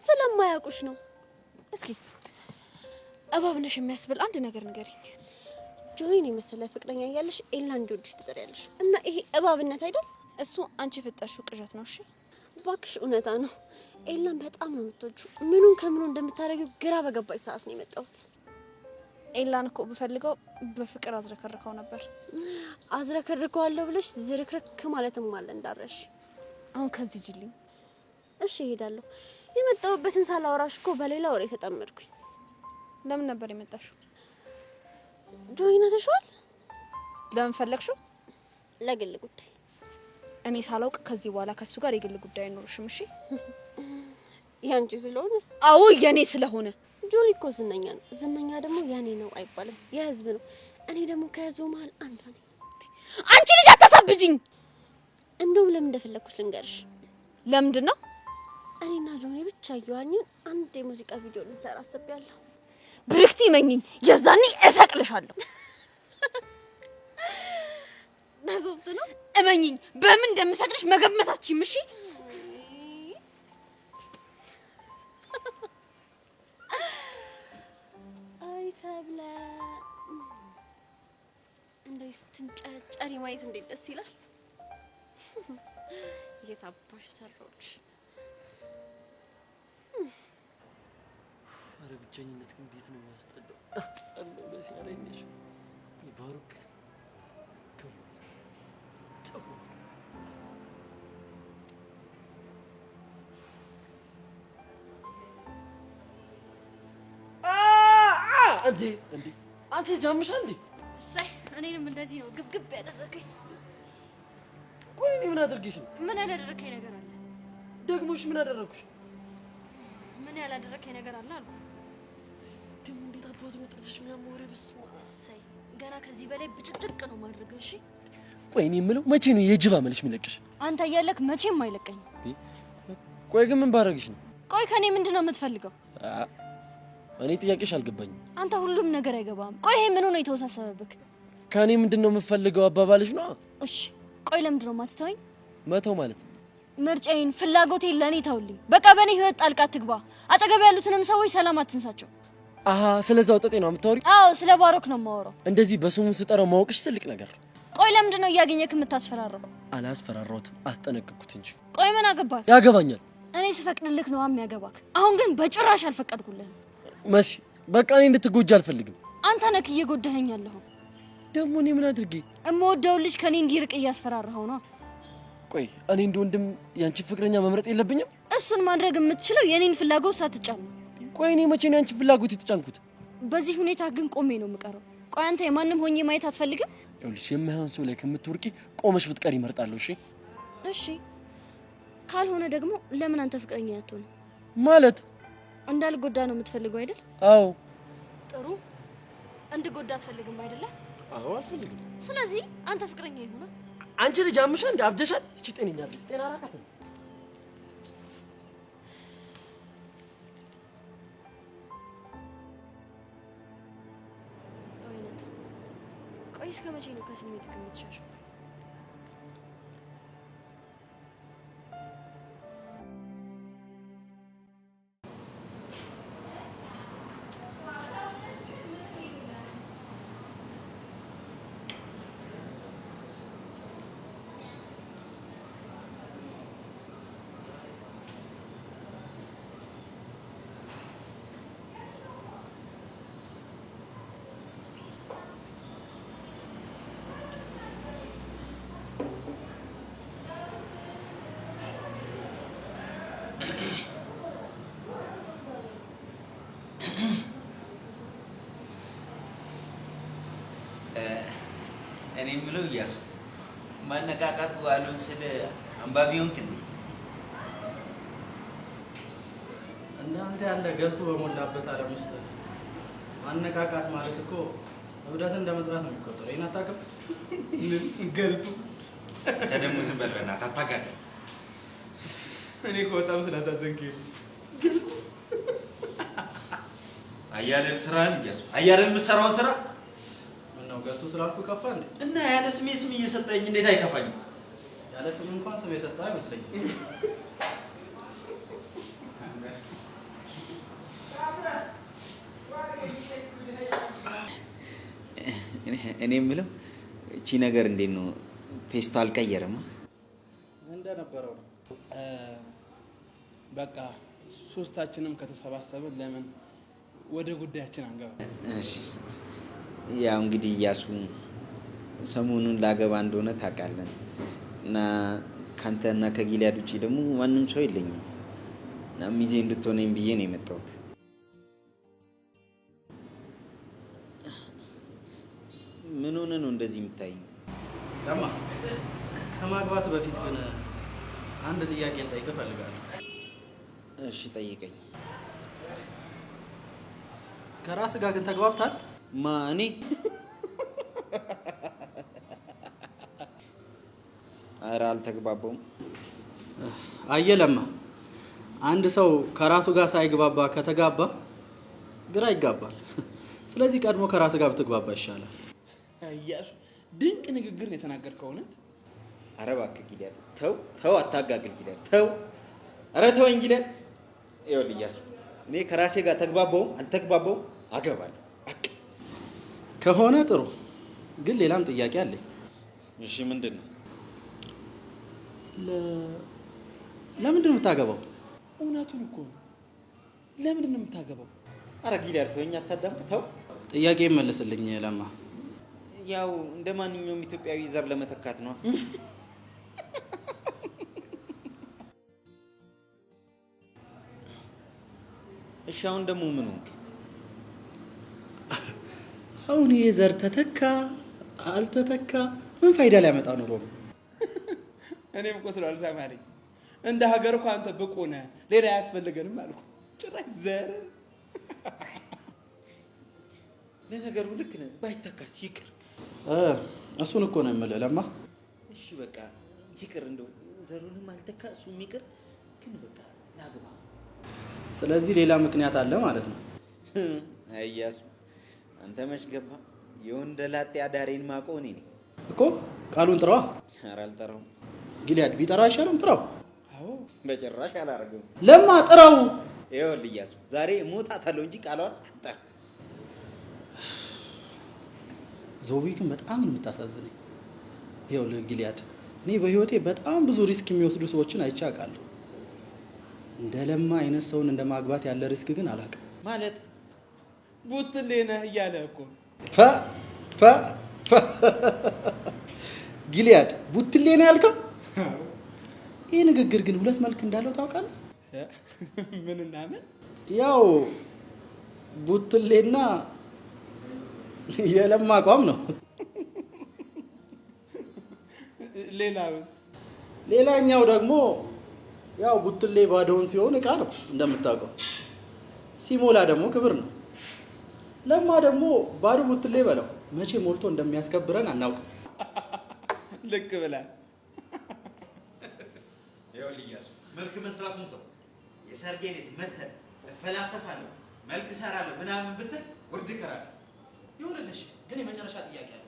ስለማያውቁሽ ነው። እስኪ እባብ ነሽ የሚያስብል አንድ ነገር ንገሪኝ። ጆኒን የመሰለ ፍቅረኛ እያለሽ ኤላ እንዲወድሽ ትጠሪያለሽ እና ይሄ እባብነት አይደል? እሱ አንቺ የፈጠርሽው ቅዠት ነው። እሺ እባክሽ እውነታ ነው። ኤላን በጣም ነው የምትወጂው። ምኑን ከምኑ እንደምታረጊው ግራ በገባሽ ሰዓት ነው የመጣሁት። ኤላን እኮ ብፈልገው በፍቅር አዝረከርከው ነበር። አዝረከርከዋለሁ ብለሽ ዝርክርክ ማለትም አለ እንዳረሽ። አሁን ከዚህ ጅልኝ። እሺ እሄዳለሁ። የመጣሁበትን ሳላወራሽ እኮ በሌላ ወሬ ተጠመድኩኝ። ለምን ነበር የመጣሽው? ጆይና ተሻል። ለምን ፈለግሽው? ለግል ጉዳይ። እኔ ሳላውቅ ከዚህ በኋላ ከሱ ጋር የግል ጉዳይ አይኖርሽም። እሺ ያንቺ ስለሆነ? አዎ የኔ ስለሆነ። ጆኒ እኮ ዝነኛ ነው። ዝነኛ ደግሞ የኔ ነው አይባልም፣ የህዝብ ነው። እኔ ደግሞ ከህዝቡ መሀል አንዷ ነኝ። አንቺ ልጅ አታሳብጂኝ። እንደውም ለምን እንደፈለኩት ልንገርሽ። ለምንድን ነው? እኔና ጆኒ ብቻ እየዋኘን አንድ የሙዚቃ ቪዲዮ ልንሰራ አስቤያለሁ። ብርክቲ መኝኝ፣ የዛኔ እሰቅልሻለሁ። በሶፍት ነው እመኝኝ። በምን እንደምሰቅልሽ መገመታችሁም። እሺ አይ ሰብለ እንደዚህ ስትንጨረጨሪ ማየት እንዴት ደስ ይላል። የታባሽ ሰራዎች። ኧረ ብቸኝነት ግን ቤት ነው የሚያስጠላው። አለው ለሲያረኝሽ ባሩክ እንዴ አንቺ ጃምሻ እንዴ? እሰይ እኔንም እንደዚህ ነው ግብግብ ያደረገኝ። ቆይ እኔ ምን አድርጌሽ ነው? ምን ያላደረከኝ ነገር አለ? ደግሞሽ ምን አደረኩሽ? ምን ያላደረከኝ ነገር አለ አልኩ። ደግሞ እንዴት አባቱ ነው ጥርስሽ ምናምን ወሬ በስማ። እሰይ ገና ከዚህ በላይ ብጭቅጭቅ ነው ማድረግ። እሺ ቆይ እኔ የምለው መቼ ነው የጅብ አመልሽ የሚለቅሽ? አንተ እያለክ መቼም አይለቀኝ። ቆይ ግን ምን ባረግሽ ነው? ቆይ ከኔ ምንድነው የምትፈልገው? እኔ ጥያቄሽ አልገባኝም። አንተ ሁሉም ነገር አይገባም። ቆይ ይሄ ምን ሆነ የተወሳሰበብክ? ከኔ ምንድነው የምፈልገው አባባልሽ ነው? እሺ ቆይ ለምንድነው ማትተወኝ? መተው ማለት ምርጫዬን ፍላጎቴን ለኔ ተውልኝ። በቃ በኔ ህይወት ጣልቃ ትግባ። አጠገብ ያሉትንም ሰዎች ሰላም አትንሳቸው። አሃ ስለዛው ጠጤ ነው የምታወሪው? አዎ ስለ ባሮክ ነው የማወራው። እንደዚህ በስሙ ስጠራው ማወቅሽ ትልቅ ነገር። ቆይ ለምንድነው እያገኘክ የምታስፈራራው? አላስፈራራሁትም፣ አስጠነቅኩት እንጂ። ቆይ ምን አገባክ? ያገባኛል። እኔ ስፈቅድልክ ነው የሚያገባክ። አሁን ግን በጭራሽ አልፈቀድኩልህም። መሲ በቃ እኔ እንድትጎጂ አልፈልግም። አንተ ነክ እየጎዳኸኝ ያለኸው። ደግሞ እኔ ምን አድርጌ? እምወደው ልጅ ከኔ እንዲርቅ እያስፈራራኸው ነው። ቆይ እኔ እንደ ወንድም ያንቺን ፍቅረኛ መምረጥ የለብኝም? እሱን ማድረግ የምትችለው የኔን ፍላጎት ሳትጫን። ቆይ እኔ መቼ ነው ያንቺን ፍላጎት የተጫንኩት? በዚህ ሁኔታ ግን ቆሜ ነው የምቀረው። ቆይ አንተ የማንም ሆኜ ማየት አትፈልግም? ይኸውልሽ የማይሆን ሰው ላይ ከምትወርቂ ቆመሽ ብትቀር ይመርጣለሁ። እሺ እሺ። ካልሆነ ደግሞ ለምን አንተ ፍቅረኛ ያትሆን? ማለት እንዳልጎዳ ነው የምትፈልገው አይደል? አዎ። ጥሩ እንድጎዳ አትፈልግም አይደለ? አዎ አልፈልግም። ስለዚህ አንተ ፍቅረኛ ይሁን። አንቺ ልጅ አምሻ እንደ አብደሻል። እቺ ጤነኛ ልጅ ጤና ራቃት። ቆይ እስከ መቼ ነው ከስሜት የምትሻሸው? እኔ የምለው እያሱ ማነቃቃቱ አሉን ስለ አንባቢውን እንዴ? እናንተ ያለ ገልቱ በሞላበት ዓለም ውስጥ ማነቃቃት ማለት እኮ እብደትን እንደመጥራት ነው የሚቆጠረው። ይሄን አታውቅም? ገልቱ ተደሙ ዝም በል በእናትህ አታጋድ። እኔ እኮ በጣም ስላሳዘንከኝ ገልቱ አያሌል ስራን እያሱ አያሌል የምትሰራውን ስራ ነው ገልቱ ስላልኩ ከፋ እንዴ? እና ያለ ስሜ ስም እየሰጠኝ እንዴት አይከፋኝም? ያለ ስም እንኳን ስም የሰጠህ አይመስለኝም። እኔ የምለው እቺ ነገር እንዴት ነው ፔስቱ አልቀየረም? እንደነበረው ነው። በቃ ሶስታችንም ከተሰባሰብን ለምን ወደ ጉዳያችን አንገባ? እሺ ያው እንግዲህ እያሱ ሰሞኑን ላገባ እንደሆነ ታውቃለህ እና ካንተና ከጊልያድ ውጪ ደግሞ ማንም ሰው የለኝም እና ሚዜ እንድትሆነኝ ብዬ ነው የመጣሁት። ምን ሆነ ነው እንደዚህ የምታይኝ? ለማ ከማግባት በፊት ግን አንድ ጥያቄ ልጠይቅህ እፈልጋለሁ። እሺ ጠይቀኝ። ከራስህ ጋር ግን ተግባብታል? ማ እኔ? ኧረ አልተግባባውም። አየህ ለማ፣ አንድ ሰው ከራሱ ጋር ሳይግባባ ከተጋባ ግራ ይጋባል። ስለዚህ ቀድሞ ከራስ ጋር ብትግባባ ይሻላል። እያሱ ድንቅ ንግግር ነው የተናገርከው። እውነት? ኧረ እባክህ ጊልያድ ተው ተው፣ አታጋግል ጊልያድ ተው። ኧረ ተወኝ ጊልያድ። ይኸውልህ እያሱ እኔ ከራሴ ጋር ተግባባውም አልተግባባውም አገባለሁ። ከሆነ ጥሩ፣ ግን ሌላም ጥያቄ አለኝ። እሺ ምንድን ነው? ለምንድን ነው የምታገባው? እውነቱን እኮ ነው። ለምንድን ነው የምታገባው? ኧረ ጊልያድ ተወኝ፣ አታዳምጥ ተው። ጥያቄ መልስልኝ ለማ። ያው እንደ ማንኛውም ኢትዮጵያዊ ዘር ለመተካት ነው። እሺ አሁን ደግሞ ምን ሆንክ? አሁን ይሄ ዘር ተተካ አልተተካ ምን ፋይዳ ሊያመጣ ኖሮ ነው? እኔም እኮ ስላልሰማኸኝ እንደ ሀገር እኮ አንተ ብቁ ነህ፣ ሌላ አያስፈልገንም አልኩ። ጭራሽ ዘር። ለነገሩ ልክ ነህ፣ ባይተካስ ይቅር። እሱን እኮ ነው የምልህ ለማ። እሺ በቃ ይቅር፣ እንደው ዘሩንም አልተካ እሱም ይቅር። ግን በቃ ላግባ። ስለዚህ ሌላ ምክንያት አለ ማለት ነው። አያሱ አንተ መች ገባ? የወንደላጤ አዳሬን ማውቀው እኔ ነኝ እኮ። ቃሉን ጥራዋ። ኧረ አልጠራውም። ጊልያድ ቢጠራ አይሻልም? ጥራው። አዎ በጭራሽ አላደርገውም። ለማ ጥራው። ይኸውልህ እያሱ ዛሬ እሞታታለሁ እንጂ ቃሏን አልጠራም። ዞቢ ግን በጣም ነው የምታሳዝነኝ። ይኸውልህ ጊልያድ፣ እኔ በህይወቴ በጣም ብዙ ሪስክ የሚወስዱ ሰዎችን አይቼ አውቃለሁ። እንደ ለማ አይነት ሰውን እንደ ማግባት ያለ ሪስክ ግን አላውቅም። ማለት ቡትሌ ነህ እያለ እኮ ፈ ፈ ፈ ጊልያድ ቡትሌ ነው ያልከው? ይህ ንግግር ግን ሁለት መልክ እንዳለው ታውቃለህ? ምንና ምን? ያው ቡትሌና የለማ አቋም ነው። ሌላውስ? ሌላኛው ደግሞ ያው ቡትሌ ባዶውን ሲሆን እቃ ነው እንደምታውቀው፣ ሲሞላ ደግሞ ክብር ነው። ለማ ደግሞ ባዶ ቡትሌ በለው መቼ ሞልቶ እንደሚያስከብረን አናውቅም። ልክ ብለህ ይኸውልህ እያሱ መልክ መስራቱን ተው። የሰርጌ ዕለት መተህ እፈላሰፋለሁ መልክ እሰራለሁ ምናምን ብትል ውርድ ከራስህ ይሁንልሽ። ግን የመጨረሻ ጥያቄ አለ።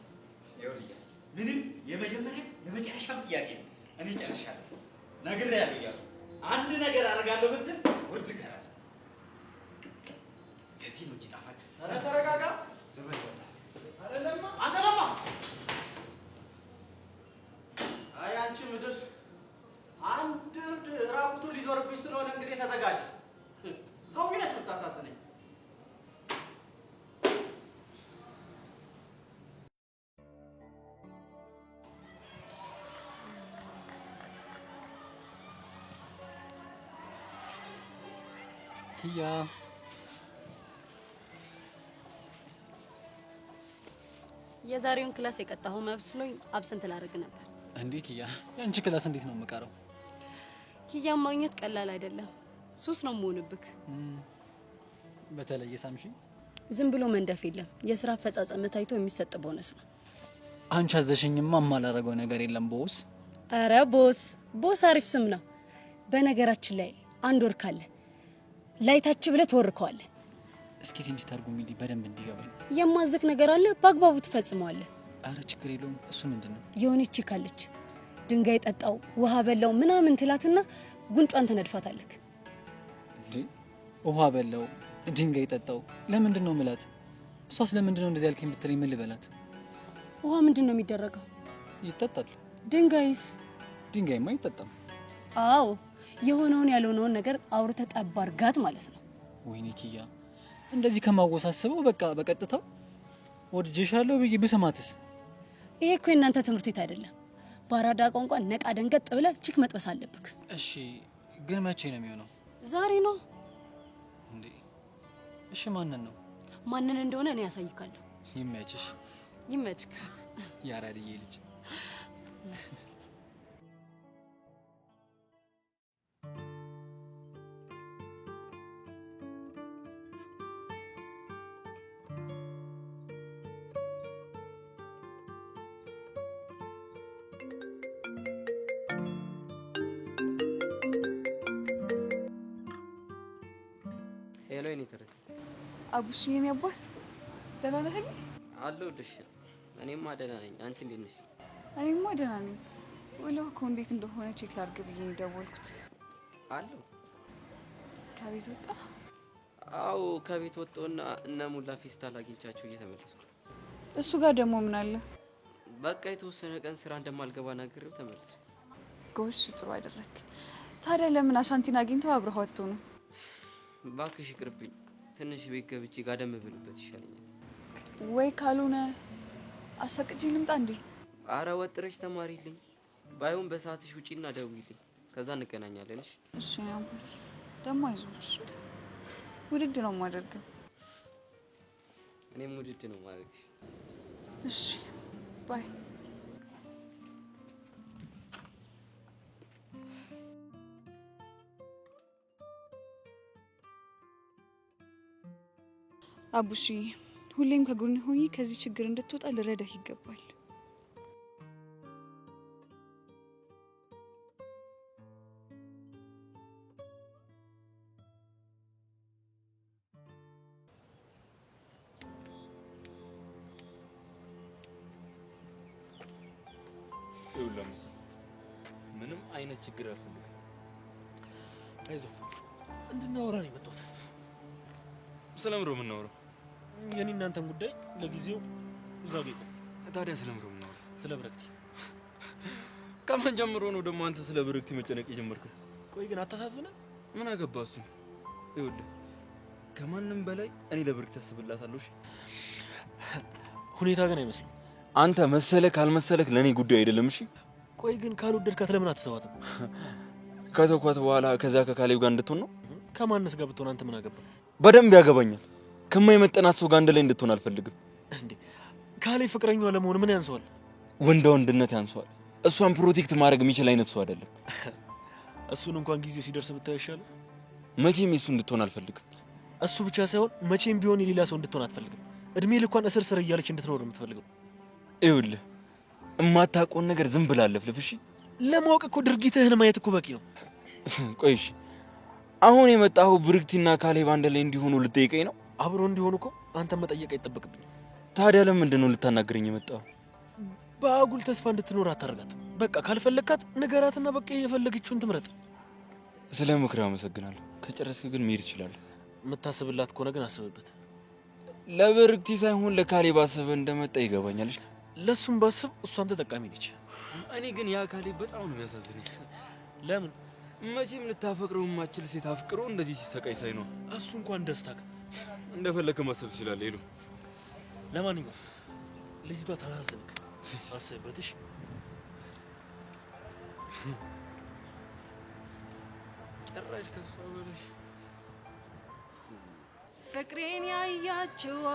ይኸውልህ እያሱ ምንም የመጀመሪያ የመጨረሻም ጥያቄ ነው። እኔ ጨርሻለሁ፣ ነግሬሃለሁ እያሱ። አንድ ነገር አደርጋለሁ ብትል ውርድ ከራስህ። ከዚህ ነው እንጂ ጣፋጭ። ኧረ ተረጋጋ። ዘመድ ይወጣል። ኧረ ለማ አንተ ለማ። አይ አንቺ ምድር አንድ ራቁቱ ሊዞርብሽ ስለሆነ እንግዲህ ተዘጋጅ። ዞቢ ነች የምታሳዝነኝ። ኪያ የዛሬውን ክላስ የቀጣሁ መስሎኝ አብሰንት ላደርግ ነበር። እንዴ ኪያ፣ የአንቺ ክላስ እንዴት ነው የምቀረው? ኪያን ማግኘት ቀላል አይደለም። ሱስ ነው የምሆንብክ። በተለይ ሳምሺ ዝም ብሎ መንደፍ የለም። የስራ አፈጻጸም ታይቶ የሚሰጥ ቦነስ ነው። አንቺ አዘሽኝማ የማላደርገው ነገር የለም ቦስ። አረ ቦስ አሪፍ ስም ነው። በነገራችን ላይ አንድ ወር ካለ ላይታች ብለህ ትወርከዋለህ። እስኪ ትንሽ ተርጉሚልኝ በደንብ እንዲገባኝ። የማዝክ ነገር አለ፣ በአግባቡ ትፈጽመዋለህ። አረ ችግር የለውም። እሱ ምንድነው? የሆነች ካለች ድንጋይ ጠጣው ውሃ በላው ምናምን ትላትና ጉንጯን ትነድፋታለህ። እንዴ ውሃ በላው ድንጋይ ጠጣው ለምንድን ነው ምላት? እሷስ ለምንድን ነው እንደዚህ ያልከኝ ብትለኝ ምን ልበላት? ውሃ ምንድን ነው የሚደረገው? ይጠጣል። ድንጋይስ? ድንጋይማ አይጠጣም። አዎ የሆነውን ያልሆነውን ነገር አውርተህ ጠብ አድርጋት ማለት ነው። ወይኔ ኪያ፣ እንደዚህ ከማወሳስበው በቃ በቀጥታው ወድጄሻለሁ ብዬ ብሰማትስ? ይሄ እኮ የእናንተ ትምህርት ቤት አይደለም። በአራዳ ቋንቋ ነቃ ደንገጥ ብለህ ቺክ መጥበስ አለብክ። እሺ ግን መቼ ነው የሚሆነው? ዛሬ ነው እንዴ? እሺ ማንን ነው? ማንን እንደሆነ እኔ ያሳይካለሁ። ይመችሽ። ይመችክ ያራድዬ ልጅ። ሄሎ የኔ ትርት አቡሽ፣ የኔ አባት ደህና ነህ? አለሁልሽ። እኔማ ደህና ነኝ። አንቺ እንዴት ነሽ? እኔማ ደህና ነኝ። ውሎህ እኮ እንዴት እንደሆነ ቼክ ላድርግ ብዬ ነው የደወልኩት። አለሁ። ከቤት ወጣ? አዎ ከቤት ወጣሁና እነ ሙላ ፌስታል አግኝቻቸው እየተመለስኩ። እሱ ጋር ደግሞ ምን አለ? በቃ የተወሰነ ቀን ስራ እንደማልገባ ነግሬው ተመለስኩ። ጎሽ፣ ጥሩ አደረክ። ታዲያ ለምን አሻንቲን አግኝተው አብረው ወጥተው ነው? እባክሽ ይቅርብኝ። ትንሽ ቤት ገብቼ ጋደም ብልበት ይሻለኛል። ወይ ካልሆነ አሳቅጄ ልምጣ እንዴ? አረ ወጥረሽ ተማሪልኝ። ባይሆን በሰዓትሽ ውጪና ደውይልኝ፣ ከዛ እንገናኛለን። እሺ አባት ደግሞ አይዞሽ፣ ውድድ ነው የማደርገው። እኔም ውድድ ነው ማድረግሽ። እሺ ባይ። አቡሺ ሁሌም ከጎን ሆኜ ከዚህ ችግር እንድትወጣ ልረዳህ ይገባል። ይኸውልህ ምንም አይነት ችግር አልፈልግም። አይዞህ እንድናወራ ነው የመጣሁት። ስለምሮ የምናወራው የኔ እናንተን ጉዳይ ለጊዜው እዛ ጋ ይቆም። ታዲያ ስለምሮ የምናወራው ስለ ብረክቲ። ከማን ጀምሮ ነው ደግሞ አንተ ስለ ብረክቲ መጨነቅ የጀመርከው? ቆይ ግን አታሳዝነን? ምን አገባ እሱ? ይኸውልህ ከማንም በላይ እኔ ለብረክቲ አስብላታለሁ። እሺ ሁኔታ ግን አይመስልም። አንተ መሰለህ ካልመሰለህ ለኔ ጉዳይ አይደለም። እሺ ቆይ ግን ካልወደድካት ለምን አትተዋትም? ከተኳት በኋላ ከዛ ከካሌብ ጋር እንድትሆን ነው። ከማንስ ጋር ብትሆን አንተ ምን አገባ? በደንብ ያገባኛል። ከማይመጠናት ሰው ጋር አንድ ላይ እንድትሆን አልፈልግም። እንዴ ካሌብ ፍቅረኛዋ ለመሆን ምን ያንሰዋል? ወንዳ ወንድነት ያንሰዋል። እሷን ፕሮቴክት ማድረግ የሚችል አይነት ሰው አይደለም። እሱን እንኳን ጊዜው ሲደርስ ብታየው ይሻላል። መቼም እሱ እንድትሆን አልፈልግም። እሱ ብቻ ሳይሆን መቼም ቢሆን የሌላ ሰው እንድትሆን አትፈልግም። እድሜ ልኳን እስር ስር እያለች እንድትኖር የምትፈልገው። ይኸውልህ እማታውቀውን ነገር ዝም ብለህ አለፍልፍ። እሺ ለማወቅ እኮ ድርጊትህን ማየት እኮ በቂ ነው። ቆይ እሺ አሁን የመጣኸው ብርክቲና ካሌብ አንድ ላይ እንዲሆኑ ልጠይቀኝ ነው? አብሮ እንዲሆኑ እኮ አንተም መጠየቅ አይጠበቅብኝ። ታዲያ ለምንድን ነው ልታናግረኝ የመጣኸው? በአጉል ተስፋ እንድትኖር አታርጋት። በቃ ካልፈለግካት ንገራትና በቃ የፈለገችውን ትምረጥ። ስለ ምክር አመሰግናለሁ። ከጨረስክ ግን መሄድ እችላለሁ። የምታስብላት ከሆነ ግን አስብበት። ለብርክቲ ሳይሆን ለካሌብ አስበህ እንደመጣ ይገባኛል። ለሱም ባስብ እሷም ተጠቃሚ ነች። እኔ ግን ያ ካሌብ በጣም ነው የሚያሳዝነኝ። ለምን? መቼም ልታፈቅረው የማትችል ሴት አፍቅሮ እንደዚህ ሲሰቃይ ሳይ ነው። እሱ እንኳን ደስታ እንደፈለክ ማሰብ ትችላለህ። ሄሎ ለማንኛውም ልጅቷ ታሳዝንክ፣ አስብበትሽ። ጭራሽ ከሷ በላይ ፍቅሬን ያያችዋ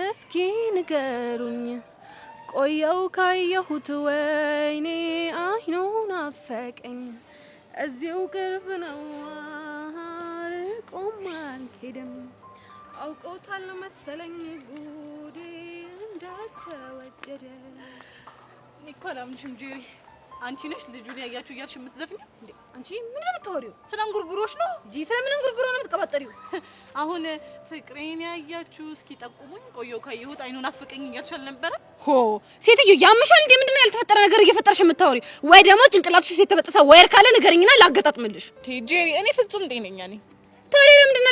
እስኪ ንገሩኝ፣ ቆየው ካየሁት ወይኔ አይኑን አፈቀኝ። እዚው ቅርብ ነው ርቆም አልሄድም፣ አውቀውታል መሰለኝ ጉዴ እንደተወደደ። እኔ እኮ አላምንሽም ጄሪ። አንቺ ነሽ ልጁን ያያችሁ እያልሽ የምትዘፍኝ እንዴ? አንቺ ምን የምታወሪው? ስለ እንጉርጉሮሽ ነው እንጂ ስለምን እንጉርጉሮ ነው የምትቀባጠሪው? አሁን ፍቅሬን ያያችሁ እስኪ ጠቁሙኝ፣ ቆየው ካየሁት አይኑን አፈቀኝ እያልሽ አልነበረ? ሆ ሴትዮ ያምሻል እንዴ? ምንድነው ያልተፈጠረ ነገር እየፈጠርሽ የምታወሪው? ወይ ደግሞ ጭንቅላትሽ ውስጥ የተበጠሰ ዋየር ካለ ንገረኝና ላገጣጥምልሽ። ጄሪ እኔ ፍጹም ጤነኛ ነኝ። ታዲያ ለምንድነው